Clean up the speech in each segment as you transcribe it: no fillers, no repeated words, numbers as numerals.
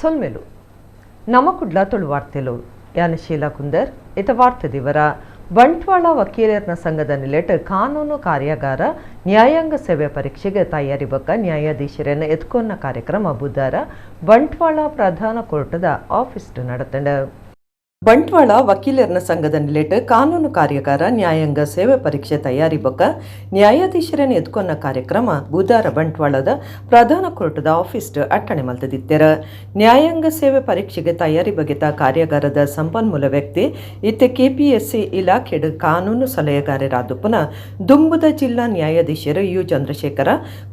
ಸೊಲ್ಮೆಲು ನಮ್ಮ ಕುಡ್ಲ ತುಳು ವಾರ್ತೆಲು ಯಾನ ಶೀಲಾ ಕುಂದರ್ ಇತ ವಾರ್ತೆ ದಿವರ ಬಂಟ್ವಾಳ ವಕೀಲರ ಸಂಘದ ನಿಲೆಟ್ ಕಾನೂನು ಕಾರ್ಯಾಗಾರ ನ್ಯಾಯಾಂಗ ಸೇವೆ ಪರೀಕ್ಷೆಗೆ ತಯಾರಿ ಬಗ್ಗೆ ನ್ಯಾಯಾಧೀಶರನ್ನು ಎತ್ಕೊನ್ನ ಕಾರ್ಯಕ್ರಮ ಬುಧವಾರ ಬಂಟ್ವಾಳ ಪ್ರಧಾನ ಕೋರ್ಟದ ಆಫೀಸ್ ನಡೆತಂಡ ಬಂಟ್ವಾಳ ವಕೀಲರ ಸಂಘದ ನಿಲೆಟ್ ಕಾನೂನು ಕಾರ್ಯಾಗಾರ ನ್ಯಾಯಾಂಗ ಸೇವೆ ಪರೀಕ್ಷೆ ತಯಾರಿ ಬಗ್ಗೆ ನ್ಯಾಯಾಧೀಶರನ್ನು ಎತ್ಕೊನ್ನ ಕಾರ್ಯಕ್ರಮ ಬುಧವಾರ ಬಂಟ್ವಾಳದ ಪ್ರಧಾನ ಕೋರ್ಟದ ಆಫೀಸ್ ಅಟ್ಟಣೆ ಮಲ್ತದಿತ್ತರ ನ್ಯಾಯಾಂಗ ಸೇವೆ ಪರೀಕ್ಷೆಗೆ ತಯಾರಿ ಬಗೆತ ಕಾರ್ಯಾಗಾರದ ಸಂಪನ್ಮೂಲ ವ್ಯಕ್ತಿ ಇತ್ತೆ ಕೆಪಿಎಸ್ಸಿ ಇಲಾಖೆಡ್ ಕಾನೂನು ಸಲಹೆಗಾರರಾದುಪುನ ದುಂಬುದ ಜಿಲ್ಲಾ ನ್ಯಾಯಾಧೀಶರು ಯು ಚಂದ್ರಶೇಖರ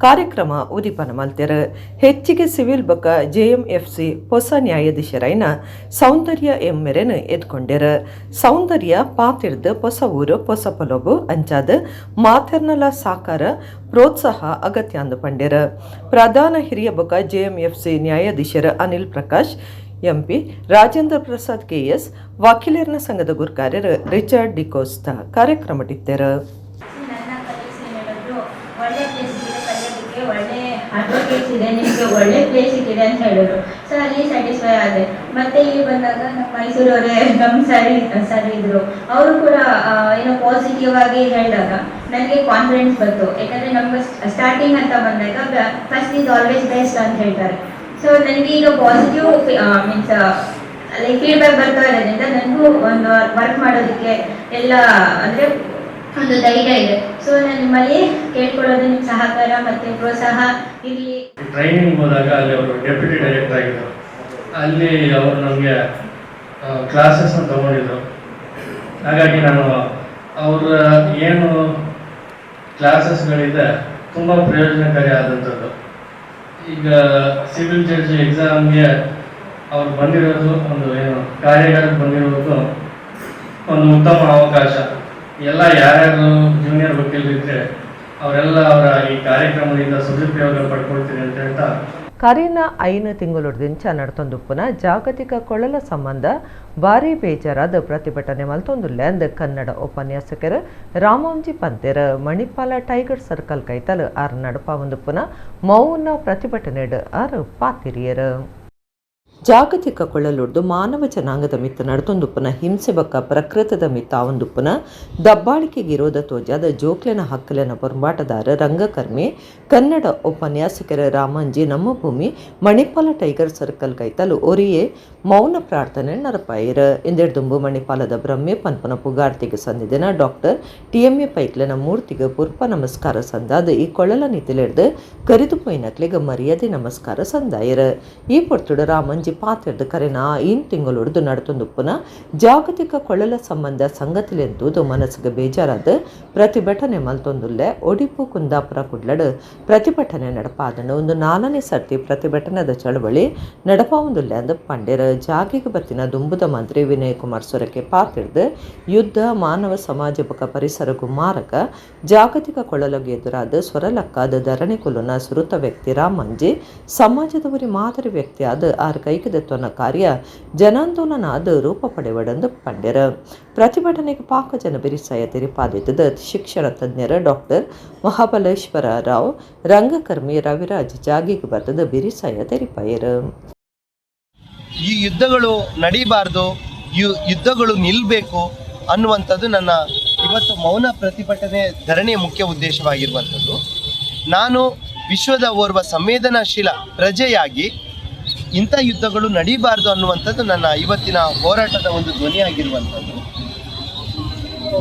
ಕಾರ್ಯಕ್ರಮ ಉದಿಪನ ಮಲ್ತೆರ ಹೆಚ್ಚಿಗೆ ಸಿವಿಲ್ ಬೊಕ್ಕ ಜೆಎಂಎಫ್ಸಿ ಹೊಸ ನ್ಯಾಯಾಧೀಶರೈನ ಸೌಂದರ್ಯ ಎಂ ಮೆರೆನ್ ಎದ್ಕೊಂಡ್ಯಾರ. ಸೌಂದರ್ಯ ಪಾತಿರ್ದ ಹೊಸ ಊರು ಹೊಸ ಪೊಲೊಬು ಅಂಚಾದ ಮಾತೆರ್ನಲ ಸಾಕಾರ ಪ್ರೋತ್ಸಾಹ ಅಗತ್ಯ ಅಂದು ಪಂಡ್ಯಾರ. ಪ್ರಧಾನ ಹಿರಿಯ ಬೊಕ ಜೆಎಂಎಫ್ಸಿ ನ್ಯಾಯಾಧೀಶರ ಅನಿಲ್ ಪ್ರಕಾಶ್ ಎಂಪಿ, ರಾಜೇಂದ್ರ ಪ್ರಸಾದ್ ಕೆಎಸ್, ವಕೀಲರ ಸಂಘದ ಗುರುಕಾರ್ಯರು ರಿಚರ್ಡ್ ಡಿಕೋಸ್ತಾ ಕಾರ್ಯಕ್ರಮಟಿದ್ದಾರ. ಅಡ್ವೊಕೇಟ್ಸ್ ಇದೆ, ನಿಮಗೆ ಒಳ್ಳೆ ಪ್ಲೇಸ್ ಇದೆ ಅಂತ ಹೇಳಿದ್ರು. ಸೊ ಅಲ್ಲಿ ಸ್ಯಾಟಿಸ್ಫೈ ಆದೆ. ಮತ್ತೆ ಇಲ್ಲಿ ಬಂದಾಗ ನಮ್ಮ ಮೈಸೂರವರೇ ನಮ್ಮ ಸರಿ ಇದ್ರು, ಅವರು ಕೂಡ ಏನೋ ಪಾಸಿಟಿವ್ ಆಗಿ ಹೇಳಿದಾಗ ನನಗೆ ಕಾನ್ಫಿಡೆನ್ಸ್ ಬಂತು. ಯಾಕಂದ್ರೆ ನಮ್ಗೆ ಸ್ಟಾರ್ಟಿಂಗ್ ಅಂತ ಬಂದಾಗ ಫಸ್ಟ್ ಈಸ್ ಆಲ್ವೇಸ್ ಬೆಸ್ಟ್ ಅಂತ ಹೇಳ್ತಾರೆ. ಸೊ ನನಗೆ ಈಗ ಪಾಸಿಟಿವ್ ಮೀನ್ಸ್ ಲೈಕ್ ಫೀಡ್ಬ್ಯಾಕ್ ಬರ್ತಾ ಇರೋದ್ರಿಂದ ನನಗೂ ಒಂದು ವರ್ಕ್ ಮಾಡೋದಕ್ಕೆ ಎಲ್ಲ ಅಂದರೆ ಒಂದು ಧೈರ್ಯ ಇದೆ. ಸೊ ನಾನು ನಿಮ್ಮಲ್ಲಿ ಕೇಳ್ಕೊಳ್ಳೋದು ನಿಮ್ಮ ಸಹಕಾರ ಮತ್ತೆ ಪ್ರೋತ್ಸಾಹ ಇರಲಿ. ಟ್ರೈನಿಂಗ್ ಹೋದಾಗ ಅಲ್ಲಿ ಅವರು ಡೆಪ್ಯೂಟಿ ಡೈರೆಕ್ಟರ್ ಆಗಿದ್ದರು. ಅಲ್ಲಿ ಅವರು ನಮಗೆ ಕ್ಲಾಸಸ್ನ ತಗೊಂಡಿದ್ರು. ಹಾಗಾಗಿ ನಾನು ಅವರ ಏನು ಕ್ಲಾಸಸ್ಗಳಿದೆ ತುಂಬ ಪ್ರಯೋಜನಕಾರಿ ಆದಂಥದ್ದು. ಈಗ ಸಿವಿಲ್ ಜಡ್ಜ್ ಎಕ್ಸಾಮ್ಗೆ ಅವ್ರು ಬಂದಿರೋದು ಒಂದು ಏನು ಕಾರ್ಯಾಗಾರಕ್ಕೆ ಬಂದಿರೋದು ಒಂದು ಉತ್ತಮ ಅವಕಾಶ. ಎಲ್ಲ ಯಾರ್ಯಾರು ಜೂನಿಯರ್ ವಕೀಲರಿದ್ರೆ ಅವರೆಲ್ಲ ಅವರ ಈ ಕಾರ್ಯಕ್ರಮದಿಂದ ಸದುಪಯೋಗ ಪಡ್ಕೊಳ್ತೀನಿ ಅಂತ ಹೇಳ್ತಾ ಕರೀನ 5 ತಿಂಗಳೊಡ್ದಿಂಚ ನಡ್ತೊಂದುಪ್ಪುನ ಜಾಗತಿಕ ಕೊಳಲ ಸಂಬಂಧ ಭಾರಿ ಬೇಜಾರಾದ ಪ್ರತಿಭಟನೆ ಮಲ್ತೊಂದುಲ್ಲೆ ಅಂದ ಕನ್ನಡ ಉಪನ್ಯಾಸಕರು ರಾಮೋಂಜಿ ಪಂತೆರ್ ಮಣಿಪಾಲ ಟೈಗರ್ ಸರ್ಕಲ್ ಕೈತಲ್ ಆರ್ ನಡಪಾವಂದುಪ್ಪುನ ಮೌನ ಪ್ರತಿಭಟನೆ ಆರ್ ಪಾತಿರಿಯರು. ಜಾಗತಿಕ ಕೊಳ್ಳಲೊಡ್ದು ಮಾನವ ಜನಾಂಗದ ಮಿತ್ತ ನಡ್ತೊಂದುಪ್ಪನ ಹಿಂಸೆ ಬಕ್ಕ ಪ್ರಕೃತದ ಮಿತ್ತ ಆವಂದುಪ್ಪನ ದಬ್ಬಾಳಿಕೆಗೆ ವಿರೋಧ ತೋಜಾದ ಜೋಕ್ಲೆನ ಹಕ್ಕಲೆನ ಪೊರ್ಂಬಾಟದಾರ ರಂಗಕರ್ಮಿ ಕನ್ನಡ ಉಪನ್ಯಾಸಕರ ರಾಮಂಜಿ ನಮ್ಮ ಭೂಮಿ ಮಣಿಪಾಲ ಟೈಗರ್ ಸರ್ಕಲ್ ಕೈತಲು ಒರಿಯೇ ಮೌನ ಪ್ರಾರ್ಥನೆ ನರಪಾಯಿರ ಇಂದೆಡ್ದುಂಬು ಮಣಿಪಾಲದ ಬ್ರಹ್ಮೆ ಪನ್ಪನ ಪುಗಾರ್ತಿಗೆ ಸಂದಿದಿನ ಡಾಕ್ಟರ್ ಟಿಎಂಎ ಪೈಕ್ಲೆನ ಮೂರ್ತಿಗೆ ಪುರ್ಪ ನಮಸ್ಕಾರ ಸಂದಾದ ಈ ಕೊಳ್ಳಲ ನಿತಿಲೆಡ್ದು ಕರಿದು ಪೊಯ್ನಕ್ಲಿಗೆ ಮರ್ಯಾದೆ ನಮಸ್ಕಾರ ಸಂದಾಯಿರ. ಈ ಪೊರ್ತುಡು ರಾಮಂಜಿ ಪಾತ್ರದ ಕರೆನ 5 ತಿಂಗಳೊಡ್ದು ನಡ್ತೊಂದುಪ್ಪುನ ಜಾಗತಿಕ ಕೊಳ್ಳಲ ಸಂಬಂಧ ಸಂಗತಿಲೆಂತುದು ಮನಸ್ಸಿಗೆ ಬೇಜಾರಾದ ಪ್ರತಿಭಟನೆ ಮಲ್ತೊಂದುಲ್ಲೆ ಒಡಿಪು ಕುಂದಾಪುರ ಕುಡ್ಲಡ್ ಪ್ರತಿಭಟನೆ ನಡಪಾದನು ಒಂದು 4ನೇ ಸರ್ತಿ ಪ್ರತಿಭಟನೆದ ಚಳವಳಿ ನಡಪಾವುದುಲ್ಲೆ ಅಂದ ಪಂಡೇರ. ಜಾಗಿಗೆ ಬತ್ತಿನ ದುಂಬುದ ಮಂತ್ರಿ ವಿನಯ್ ಕುಮಾರ್ ಸೊರಕೆ ಪಾತಿರ್ದು ಯುದ್ಧ ಮಾನವ ಸಮಾಜ ಬಕ ಪರಿಸರಗೂ ಮಾರಕ ಜಾಗತಿಕ ಕೊಳಲಗೆ ಎದುರಾದ ಸ್ವರಲಕ್ಕಾದ ಧರಣಿ ಕುಲುನ ಸುರುತ ವ್ಯಕ್ತಿ ರಾಮಂಜಿ ಸಮಾಜದವರಿ ಮಾದರಿ ವ್ಯಕ್ತಿ ಆದ ಆರ್ ಕೈಕದತ್ವನ ಕಾರ್ಯ ಜನಾಂದೋಲನ ಆದ ರೂಪ ಪಡೆವಡಂದು ಪಂಡ್ಯರ. ಪ್ರತಿಭಟನೆಗೆ ಪಾಕ ಜನ ಬಿರಿಸಾಯ ತೆರಿಪಾದಿದ್ದ ಶಿಕ್ಷಣ ತಜ್ಞರ ಡಾಕ್ಟರ್ ಮಹಾಬಲೇಶ್ವರ ರಾವ್ ರಂಗಕರ್ಮಿ ರವಿರಾಜ್ ಜಾಗಿಗೆ ಬರ್ತದ ಬಿರಿಸಾಯ ತೆರಿಪಾಯರು. ಈ ಯುದ್ಧಗಳು ನಡೀಬಾರ್ದು, ಯುದ್ಧಗಳು ನಿಲ್ಲಬೇಕು ಅನ್ನುವಂಥದ್ದು ನನ್ನ ಇವತ್ತು ಮೌನ ಪ್ರತಿಭಟನೆ ಧರಣಿಯ ಮುಖ್ಯ ಉದ್ದೇಶವಾಗಿರುವಂಥದ್ದು. ನಾನು ವಿಶ್ವದ ಓರ್ವ ಸಂವೇದನಾಶೀಲ ಪ್ರಜೆಯಾಗಿ ಇಂಥ ಯುದ್ಧಗಳು ನಡೀಬಾರ್ದು ಅನ್ನುವಂಥದ್ದು ನನ್ನ ಇವತ್ತಿನ ಹೋರಾಟದ ಒಂದು ಧ್ವನಿಯಾಗಿರುವಂಥದ್ದು.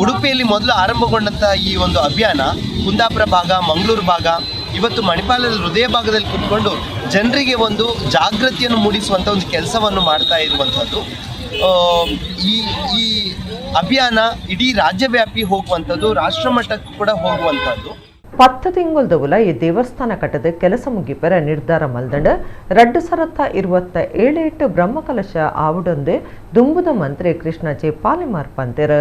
ಉಡುಪಿಯಲ್ಲಿ ಮೊದಲು ಆರಂಭಗೊಂಡಂಥ ಈ ಒಂದು ಅಭಿಯಾನ ಕುಂದಾಪುರ ಭಾಗ, ಮಂಗಳೂರು ಭಾಗ, ಇವತ್ತು ಮಣಿಪಾಲದ ಹೃದಯ ಭಾಗದಲ್ಲಿ ಕುತ್ಕೊಂಡು ಜನರಿಗೆ ಒಂದು ಜಾಗೃತಿಯನ್ನು ಮೂಡಿಸುವಂಥ ಒಂದು ಕೆಲಸವನ್ನು ಮಾಡ್ತಾ ಇರುವಂಥದ್ದು. ಈ ಅಭಿಯಾನ ಇಡೀ ರಾಜ್ಯವ್ಯಾಪಿ ಹೋಗುವಂಥದ್ದು, ರಾಷ್ಟ್ರ ಮಟ್ಟಕ್ಕೂ ಕೂಡ ಹೋಗುವಂಥದ್ದು. 10 ತಿಂಗಳದವುಲ ಈ ದೇವಸ್ಥಾನ ಕಟ್ಟದ ಕೆಲಸ ಮುಗಿಪರ ನಿರ್ಧಾರ ಮಲ್ದಂಡ 2027 ಬ್ರಹ್ಮಕಲಶ ಆವುಡೊಂದೆ ದುಂಬುದ ಮಂತ್ರಿ ಕೃಷ್ಣ ಜೆ ಪಾಲಿಮಾರ್ ಪಂತೆರ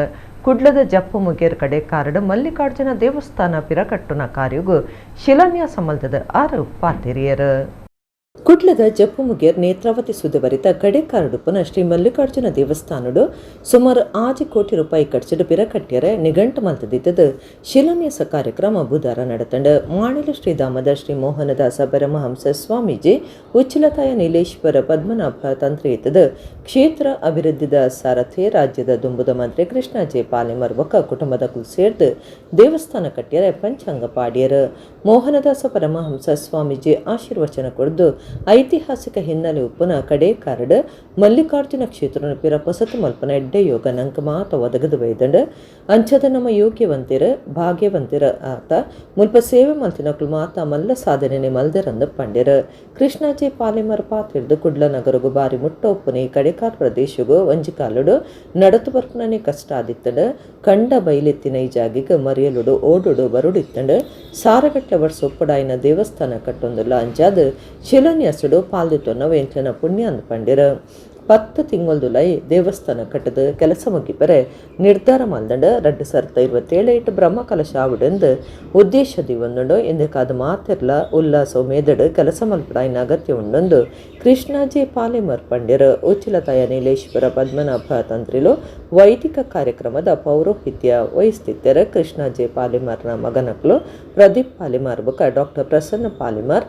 ಕುಡ್ಲದ ಜಪ್ಪು ಮುಗೇರ್ ಕಡೆ ಕಾರಡ ಮಲ್ಲಿಕಾರ್ಜುನ ದೇವಸ್ಥಾನ ಪಿರಕಟ್ಟುನ ಕಾರ್ಯಗೂ ಶಿಲಾನ್ಯಾಸ ಮಲ್ತದ ಆರು ಪಾತಿರಿಯರು. ಕುಡ್ಲದ ಜಪ್ಪುಮುಗೇರ್ ನೇತ್ರಾವತಿ ಸುದವರಿತ ಕಡೆಕಾರಡುಪನ ಶ್ರೀ ಮಲ್ಲಿಕಾರ್ಜುನ ದೇವಸ್ಥಾನಡು ಸುಮಾರು 6 ಕೋಟಿ ರೂಪಾಯಿ ಖರ್ಚು ಪಿರಕಟ್ಯರೆ ನಿಘಂಟು ಮಲ್ತದಿದ್ದದು ಶಿಲಾನ್ಯಾಸ ಕಾರ್ಯಕ್ರಮ ಬುಧವಾರ ನಡೆತಂಡ ಮಾಣಿಲು ಶ್ರೀಧಾಮದ ಶ್ರೀ ಮೋಹನದಾಸ ಪರಮಹಂಸ ಸ್ವಾಮೀಜಿ ಉಚ್ಚಿಲತಾಯ ನೀಲೇಶ್ವರ ಪದ್ಮನಾಭ ತಂತ್ರಿಯಿತದ ಕ್ಷೇತ್ರ ಅಭಿವೃದ್ಧಿದ ಸಾರಥಿ ರಾಜ್ಯದ ದುಂಬುದ ಮಂತ್ರಿ ಕೃಷ್ಣ ಜೆ ಪಾಲಿಮರ್ ಒಕ್ಕ ಕುಟುಂಬದ ಕುಲ್ ಸೇರ್ದು ದೇವಸ್ಥಾನ ಕಟ್ಯರೆ ಪಂಚಾಂಗ ಪಾಡ್ಯರ ಮೋಹನದಾಸ ಪರಮಹಂಸ ಸ್ವಾಮೀಜಿ ಆಶೀರ್ವಚನ ಕೊಡ್ದು ಐತಿಹಾಸಿಕ ಹಿನ್ನೆಲೆ ಉಪ್ಪನ ಕಡೆ ಕಾರಡ್ ಮಲ್ಲಿಕಾರ್ಜುನ ಕ್ಷೇತ್ರ ಪಿರ ಪೊಸತು ಮಲ್ಪನ ಎಡ್ಡೆ ಯೋಗ ನಂಕ ಮಾತ ಒದಗದು ಬೈದಂಡ ಅಂಚದ ನಮ್ಮ ಯೋಗ್ಯವಂತಿರ ಭಾಗ್ಯವಂತಿರ ಆತ ಮುಲ್ಪ ಸೇವೆ ಮಲ್ತಿನಕ್ಲು ಮಾತ ಮಲ್ಲ ಸಾಧನೆ ಮಲ್ದರಂದ ಪಂಡ್ಯರ ಕೃಷ್ಣಾಜಿ ಪಾಲಿಮರ್ ಪಾತಿರ್ದು ಕುಡ್ಲ ನಗರಗು ಬಾರಿ ಮುಟ್ಟ ಉಪ್ಪನೆ ಕಡೆಕಾರ್ ಪ್ರದೇಶಗು ಒಂಜಿಕಾಲುಡು ನಡತು ಬರ್ಪನೇ ಕಷ್ಟ ಆದಿತ್ತಂಡ ಕಂಡ ಬೈಲೆತ್ತಿನ ಈ ಜಾಗಿಗ ಮರಿಯಲುಡು ಓಡುಡು ಬರುಡಿತ್ತಂಡ ಸಾರಗಟ್ಟ ವರ್ಷ ಒಪ್ಪಡಾಯಿನ ದೇವಸ್ಥಾನ ಕಟ್ಟೊಂದುಲ್ಲ ಅಂಚಾದ ಶಿಲಾನ್ಯಾಸುಡು ಪಾಲ್ದಿತ್ತೊನ್ನ ವೆಂಟ್ಲನ ಪುಣ್ಯ ಅಂದ್ ಪಂಡಿರ 10 ತಿಂಗಳದುಲೈ ದೇವಸ್ಥಾನ ಕಟ್ಟದ ಕೆಲಸ ಮುಗಿಪರೆ ನಿರ್ಧಾರ ಮಲ್ದಂಡ 2027 ಬ್ರಹ್ಮ ಕಲಶ ಆವಿಡೆಂದು ಉದ್ದೇಶದಿ ಒಂದುಂಡು ಎಂದಕ್ಕಾದ ಮಾತಿರ್ಲ ಉಲ್ಲಾಸ ಮೇದಡು ಕೆಲಸ ಮಲ್ಪಡಾಯಿನ ಅಗತ್ಯ ಉಂಡೊಂದು ಕೃಷ್ಣಾಜಿ ಪಾಲಿಮರ್ ಪಂಡ್ಯರ ಉಚ್ಚಿಲತಾಯ ನೀಲೇಶ್ವರ ಪದ್ಮನಾಭ ತಂತ್ರಿಲು ವೈದಿಕ ಕಾರ್ಯಕ್ರಮದ ಪೌರೋಹಿತ್ಯ ವಹಿಸ್ತಿದ್ದರ ಕೃಷ್ಣಾಜಿ ಪಾಲಿಮರ್ನ ಮಗನಕ್ಲು ಪ್ರದೀಪ್ ಪಾಲಿಮರ್ ಬುಕ ಡಾಕ್ಟರ್ ಪ್ರಸನ್ನ ಪಾಲಿಮರ್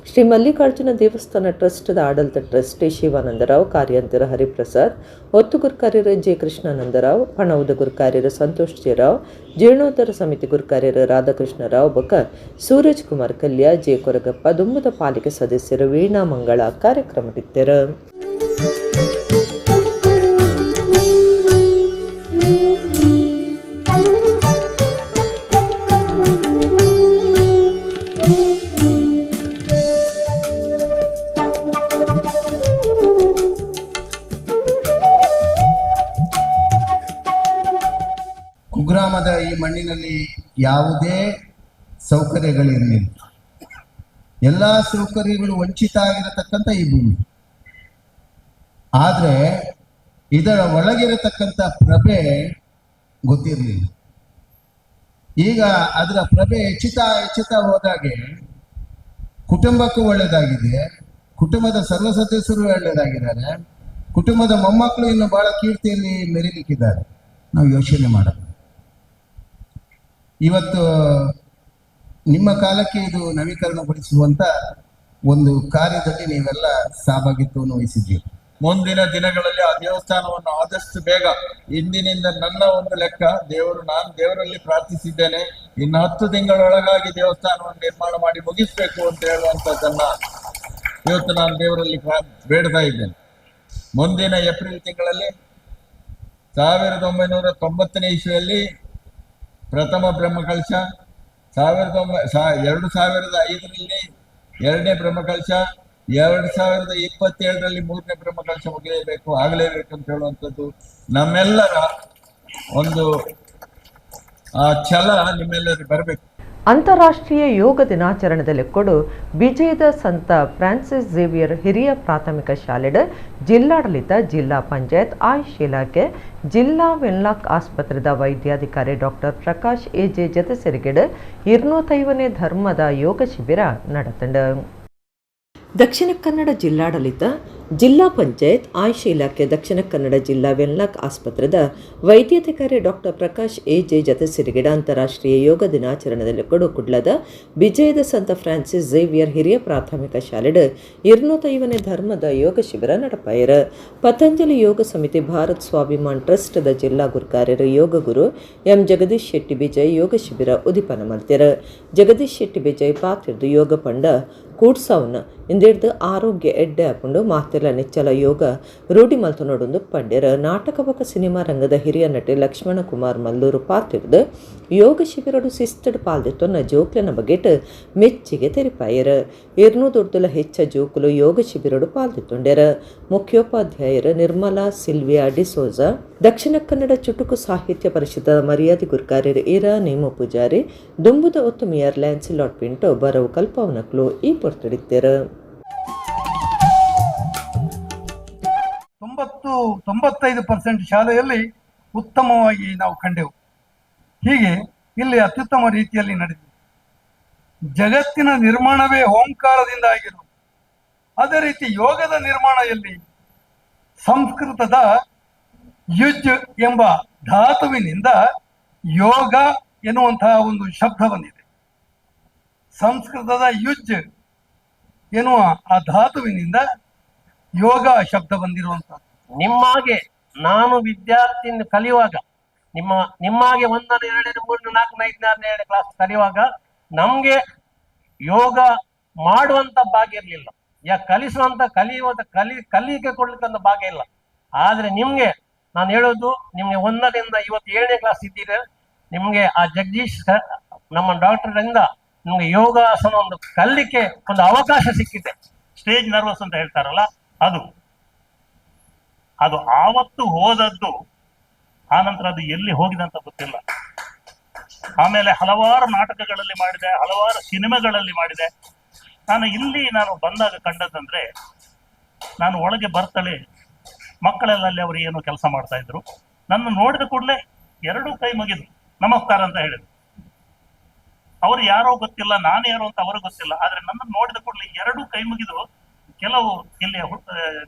ಶ್ರೀ ಮಲ್ಲಿಕಾರ್ಜುನ ದೇವಸ್ಥಾನ ಟ್ರಸ್ಟ್ದ ಆಡಳಿತ ಟ್ರಸ್ಟಿ ಶಿವಾನಂದರಾವ್ ಕಾರ್ಯಾಂತರ ಹರಿಪ್ರಸಾದ್ ಒತ್ತು ಗುರುಕಾರ್ಯರು ಜೆ ಕೃಷ್ಣಾನಂದರಾವ್ ಪಣವುದ ಗುರುಕಾರ್ಯರು ಸಂತೋಷ್ ಜೇರಾವ್ ಜೀರ್ಣೋದ್ಧಾರ ಸಮಿತಿ ಗುರುಕಾರ್ಯರು ರಾಧಾಕೃಷ್ಣರಾವ್ ಬೊಕ ಸೂರಜ್ ಕುಮಾರ್ ಕಲ್ಯ ಜೆ ಕೊರಗಪ್ಪ ದುಂಬುದ ಪಾಲಿಕೆ ಸದಸ್ಯರು ವೀಣಾ ಮಂಗಳ ಕಾರ್ಯಕ್ರಮದಿದ್ದರು. ಕುಗ್ರಾಮದ ಈ ಮಣ್ಣಿನಲ್ಲಿ ಯಾವುದೇ ಸೌಕರ್ಯಗಳಿರಲಿಲ್ಲ. ಎಲ್ಲ ಸೌಕರ್ಯಗಳು ವಂಚಿತ ಆಗಿರತಕ್ಕಂಥ ಈ ಭೂಮಿ. ಆದರೆ ಇದರ ಒಳಗಿರತಕ್ಕಂಥ ಪ್ರಭೆ ಗೊತ್ತಿರಲಿಲ್ಲ. ಈಗ ಅದರ ಪ್ರಭೆ ಹೆಚ್ಚುತ್ತಾ ಹೋದಾಗೆ ಕುಟುಂಬಕ್ಕೂ ಒಳ್ಳೆಯದಾಗಿದೆ, ಕುಟುಂಬದ ಸರ್ವ ಸದಸ್ಯರು ಒಳ್ಳೆಯದಾಗಿದ್ದಾರೆ, ಕುಟುಂಬದ ಮೊಮ್ಮಕ್ಕಳು ಇನ್ನು ಬಹಳ ಕೀರ್ತಿಯಲ್ಲಿ ಮೆರೀಲಿಕ್ಕಿದ್ದಾರೆ. ನಾವು ಯೋಚನೆ ಮಾಡೋದು ಇವತ್ತು ನಿಮ್ಮ ಕಾಲಕ್ಕೆ ಇದು ನವೀಕರಣಗೊಳಿಸುವಂತ ಒಂದು ಕಾರ್ಯದಲ್ಲಿ ನೀವೆಲ್ಲ ಸಹಭಾಗಿತ್ವವನ್ನು ವಹಿಸಿದ್ದೀರಿ. ಮುಂದಿನ ದಿನಗಳಲ್ಲಿ ಆ ದೇವಸ್ಥಾನವನ್ನು ಆದಷ್ಟು ಬೇಗ, ಇಂದಿನಿಂದ ನನ್ನ ಒಂದು ಲೆಕ್ಕ ನಾನು ದೇವರಲ್ಲಿ ಪ್ರಾರ್ಥಿಸಿದ್ದೇನೆ, ಇನ್ನು 10 ತಿಂಗಳೊಳಗಾಗಿ ದೇವಸ್ಥಾನವನ್ನು ನಿರ್ಮಾಣ ಮಾಡಿ ಮುಗಿಸ್ಬೇಕು ಅಂತ ಹೇಳುವಂಥದ್ದನ್ನ ಇವತ್ತು ನಾನು ದೇವರಲ್ಲಿ ಬೇಡ್ತಾ ಇದ್ದೇನೆ. ಮುಂದಿನ ಏಪ್ರಿಲ್ ತಿಂಗಳಲ್ಲಿ 1990ನೇ ಇಸ್ವಿಯಲ್ಲಿ ಪ್ರಥಮ ಬ್ರಹ್ಮಕಲಶ, 2005ರಲ್ಲಿ 2ನೇ ಬ್ರಹ್ಮಕಲಶ, 2027ರಲ್ಲಿ 3ನೇ ಬ್ರಹ್ಮಕಲಶ ಮುಗಿಯಬೇಕು, ಆಗಲೇಬೇಕು ಅಂತ ಹೇಳುವಂಥದ್ದು ನಮ್ಮೆಲ್ಲರ ಒಂದು ಛಲ ನಿಮ್ಮೆಲ್ಲರಿಗೂ ಬರಬೇಕು. ಅಂತಾರಾಷ್ಟ್ರೀಯ ಯೋಗ ದಿನಾಚರಣೆಯಲ್ಲಿ ಕೊಡು ವಿಜಯದ ಸಂತ ಫ್ರಾನ್ಸಿಸ್ ಝೇವಿಯರ್ ಹಿರಿಯ ಪ್ರಾಥಮಿಕ ಶಾಲೆಯ ಜಿಲ್ಲಾಡಳಿತ, ಜಿಲ್ಲಾ ಪಂಚಾಯತ್, ಆಯುಷ್ ಇಲಾಖೆ, ಜಿಲ್ಲಾ ವೆನ್ಲಾಕ್ ಆಸ್ಪತ್ರೆದ ವೈದ್ಯಾಧಿಕಾರಿ ಡಾಕ್ಟರ್ ಪ್ರಕಾಶ್ ಎಜೆ ಜತೆ ಸೇರಿಗೆಡ 250ನೇ ಧರ್ಮದ ಯೋಗ ಶಿಬಿರ ನಡೆತಂಡ. ದಕ್ಷಿಣ ಕನ್ನಡ ಜಿಲ್ಲಾಡಳಿತ, ಜಿಲ್ಲಾ ಪಂಚಾಯತ್, ಆಯುಷ್ ಇಲಾಖೆ, ದಕ್ಷಿಣ ಕನ್ನಡ ಜಿಲ್ಲಾ ವೆನ್ಲಾಕ್ ಆಸ್ಪತ್ರೆದ ವೈದ್ಯಾಧಿಕಾರಿ ಡಾಕ್ಟರ್ ಪ್ರಕಾಶ್ ಎಜೆ ಜತೆ ಸಿರಿಗಿಡ ಅಂತಾರಾಷ್ಟ್ರೀಯ ಯೋಗ ದಿನಾಚರಣೆಯಲ್ಲಿ ಕುಡ್ಲದ ವಿಜಯದ ಸಂತ ಫ್ರಾನ್ಸಿಸ್ ಝೇವಿಯರ್ ಹಿರಿಯ ಪ್ರಾಥಮಿಕ ಶಾಲೆಯ 250ನೇ ಧರ್ಮದ ಯೋಗ ಶಿಬಿರ ನಡಪಾಯರ. ಪತಂಜಲಿ ಯೋಗ ಸಮಿತಿ ಭಾರತ್ ಸ್ವಾಭಿಮಾನ್ ಟ್ರಸ್ಟ್ದ ಜಿಲ್ಲಾ ಗುರುಕಾರ್ಯರು ಯೋಗ ಗುರು ಎಂ ಜಗದೀಶ್ ಶೆಟ್ಟಿ ಬಿಜಯ್ ಯೋಗ ಶಿಬಿರ ಉದಿಪನ ಮಲ್ತಿರ. ಜಗದೀಶ್ ಶೆಟ್ಟಿ ಬಿಜಯ್ ಪಾತಿರ್ದು ಯೋಗ ಪಂಡ ಕೂಡ್ಸವನ್ನ ಇಂದಿಡ್ದು ಆರೋಗ್ಯ ಎಡ್ಡೆ ಹಾಕೊಂಡು ಮಾತೆಲ್ಲ ನೆಚ್ಚಲ ಯೋಗ ರೂಢಿ ಮಲ್ತು ನೋಡೊಂದು ಪಂಡ್ಯರ. ನಾಟಕ ಬೊಕ ಸಿನಿಮಾ ರಂಗದ ಹಿರಿಯ ನಟಿ ಲಕ್ಷ್ಮಣ ಕುಮಾರ್ ಮಲ್ಲೂರು ಪಾತಿರ್ದು ಯೋಗ ಶಿಬಿರಡು ಶಿಸ್ತಡು ಪಾಲ್ದಿತ್ತೊನ್ನ ಜೋಕ್ಲನ ಬಗೆಟ್ ಮೆಚ್ಚಿಗೆ ತೆರಿಪಾಯರ. 200 ಹೆಚ್ಚ ಜೋಕುಲು ಯೋಗ ಶಿಬಿರಡು ಪಾಲ್ದಿತ್ತೊಂಡ್ಯರ. ಮುಖ್ಯೋಪಾಧ್ಯಾಯರು ನಿರ್ಮಲಾ ಸಿಲ್ವಿಯಾ ಡಿಸೋಜ, ದಕ್ಷಿಣ ಕನ್ನಡ ಚುಟುಕು ಸಾಹಿತ್ಯ ಪರಿಷತ್ದ ಮರ್ಯಾದೆ ಗುರುಕಾರ್ಯರು ಈರಾ ನೇಮು ಪೂಜಾರಿ, ದುಂಬುದ ಒತ್ತು ಮೇಯರ್ ಲ್ಯಾನ್ಸಿಲಾಟ್ ಪಿಂಟೋ ಬರವು ಕಲ್ಪವನಕ್ಲು ಈ ಪೊರ್ತಡಿದ್ದರು. 95% ಶಾಲೆಯಲ್ಲಿ ಉತ್ತಮವಾಗಿ ನಾವು ಕಂಡೆವು. ಹೀಗೆ ಇಲ್ಲಿ ಅತ್ಯುತ್ತಮ ರೀತಿಯಲ್ಲಿ ನಡೆದಿದೆ. ಜಗತ್ತಿನ ನಿರ್ಮಾಣವೇ ಓಂಕಾರದಿಂದ ಆಗಿರುವುದು. ಅದೇ ರೀತಿ ಯೋಗದ ನಿರ್ಮಾಣ ಎಲ್ಲಿ? ಸಂಸ್ಕೃತದ ಯುಜ್ ಎಂಬ ಧಾತುವಿನಿಂದ ಯೋಗ ಎನ್ನುವಂತಹ ಒಂದು ಶಬ್ದ ಬಂದಿದೆ. ಸಂಸ್ಕೃತದ ಯುಜ್ ಎನ್ನುವ ಆ ಧಾತುವಿನಿಂದ ಯೋಗ ಶಬ್ದ ಬಂದಿರುವಂತಹ. ನಿಮ್ಮಾಗೆ ನಾನು ವಿದ್ಯಾರ್ಥಿ ಕಲಿಯುವಾಗ ನಿಮ್ಮಾಗೆ 1ನೇ 2ನೇ 3ನೇ 4ನೇ 5ನೇ 6ನೇ ಕ್ಲಾಸ್ ಕಲಿಯುವಾಗ ನಮ್ಗೆ ಯೋಗ ಮಾಡುವಂತ ಭಾಗ್ಯ ಇರ್ಲಿಲ್ಲ, ಕಲಿಸುವಂತ ಕಲಿಕೆ ಕೊಡ್ಲಿಕ್ಕಂತ ಭಾಗ್ಯ ಇಲ್ಲ. ಆದ್ರೆ ನಿಮ್ಗೆ ನಾನು ಹೇಳೋದು, ನಿಮ್ಗೆ 1ರಿಂದ ಇವತ್ತು 7ನೇ ಕ್ಲಾಸ್ ಇದ್ದೀರ, ನಿಮ್ಗೆ ಆ ಜಗದೀಶ್ ನಮ್ಮ ಡಾಕ್ಟರ್ಗಳಿಂದ ನಿಮ್ಗೆ ಯೋಗಾಸನ ಒಂದು ಕಲಿಕೆ ಒಂದು ಅವಕಾಶ ಸಿಕ್ಕಿದೆ. ಸ್ಟೇಜ್ ನರ್ವಸ್ ಅಂತ ಹೇಳ್ತಾರಲ್ಲ, ಅದು ಆವತ್ತು ಹೋದದ್ದು, ಆನಂತರ ಅದು ಎಲ್ಲಿ ಹೋಗಿದೆ ಅಂತ ಗೊತ್ತಿಲ್ಲ. ಆಮೇಲೆ ಹಲವಾರು ನಾಟಕಗಳಲ್ಲಿ ಮಾಡಿದೆ, ಹಲವಾರು ಸಿನಿಮಾಗಳಲ್ಲಿ ಮಾಡಿದೆ. ನಾನು ಬಂದಾಗ ಕಂಡದಂದ್ರೆ, ನಾನು ಒಳಗೆ ಬರ್ತಳೆ ಮಕ್ಕಳೆಲ್ಲ ಅವರು ಏನು ಕೆಲಸ ಮಾಡ್ತಾ ಇದ್ರು, ನನ್ನ ನೋಡಿದ ಕೂಡಲೇ 2 ಕೈ ಮುಗಿದು ನಮಸ್ಕಾರ ಅಂತ ಹೇಳಿದ್ರು. ಅವರು ಯಾರೋ ಗೊತ್ತಿಲ್ಲ, ನಾನು ಯಾರೋ ಅಂತ ಅವರು ಗೊತ್ತಿಲ್ಲ, ಆದ್ರೆ ನನ್ನ ನೋಡಿದ ಕೂಡಲೇ 2 ಕೈ ಮುಗಿದು ಕೆಲವು ಇಲ್ಲಿಯ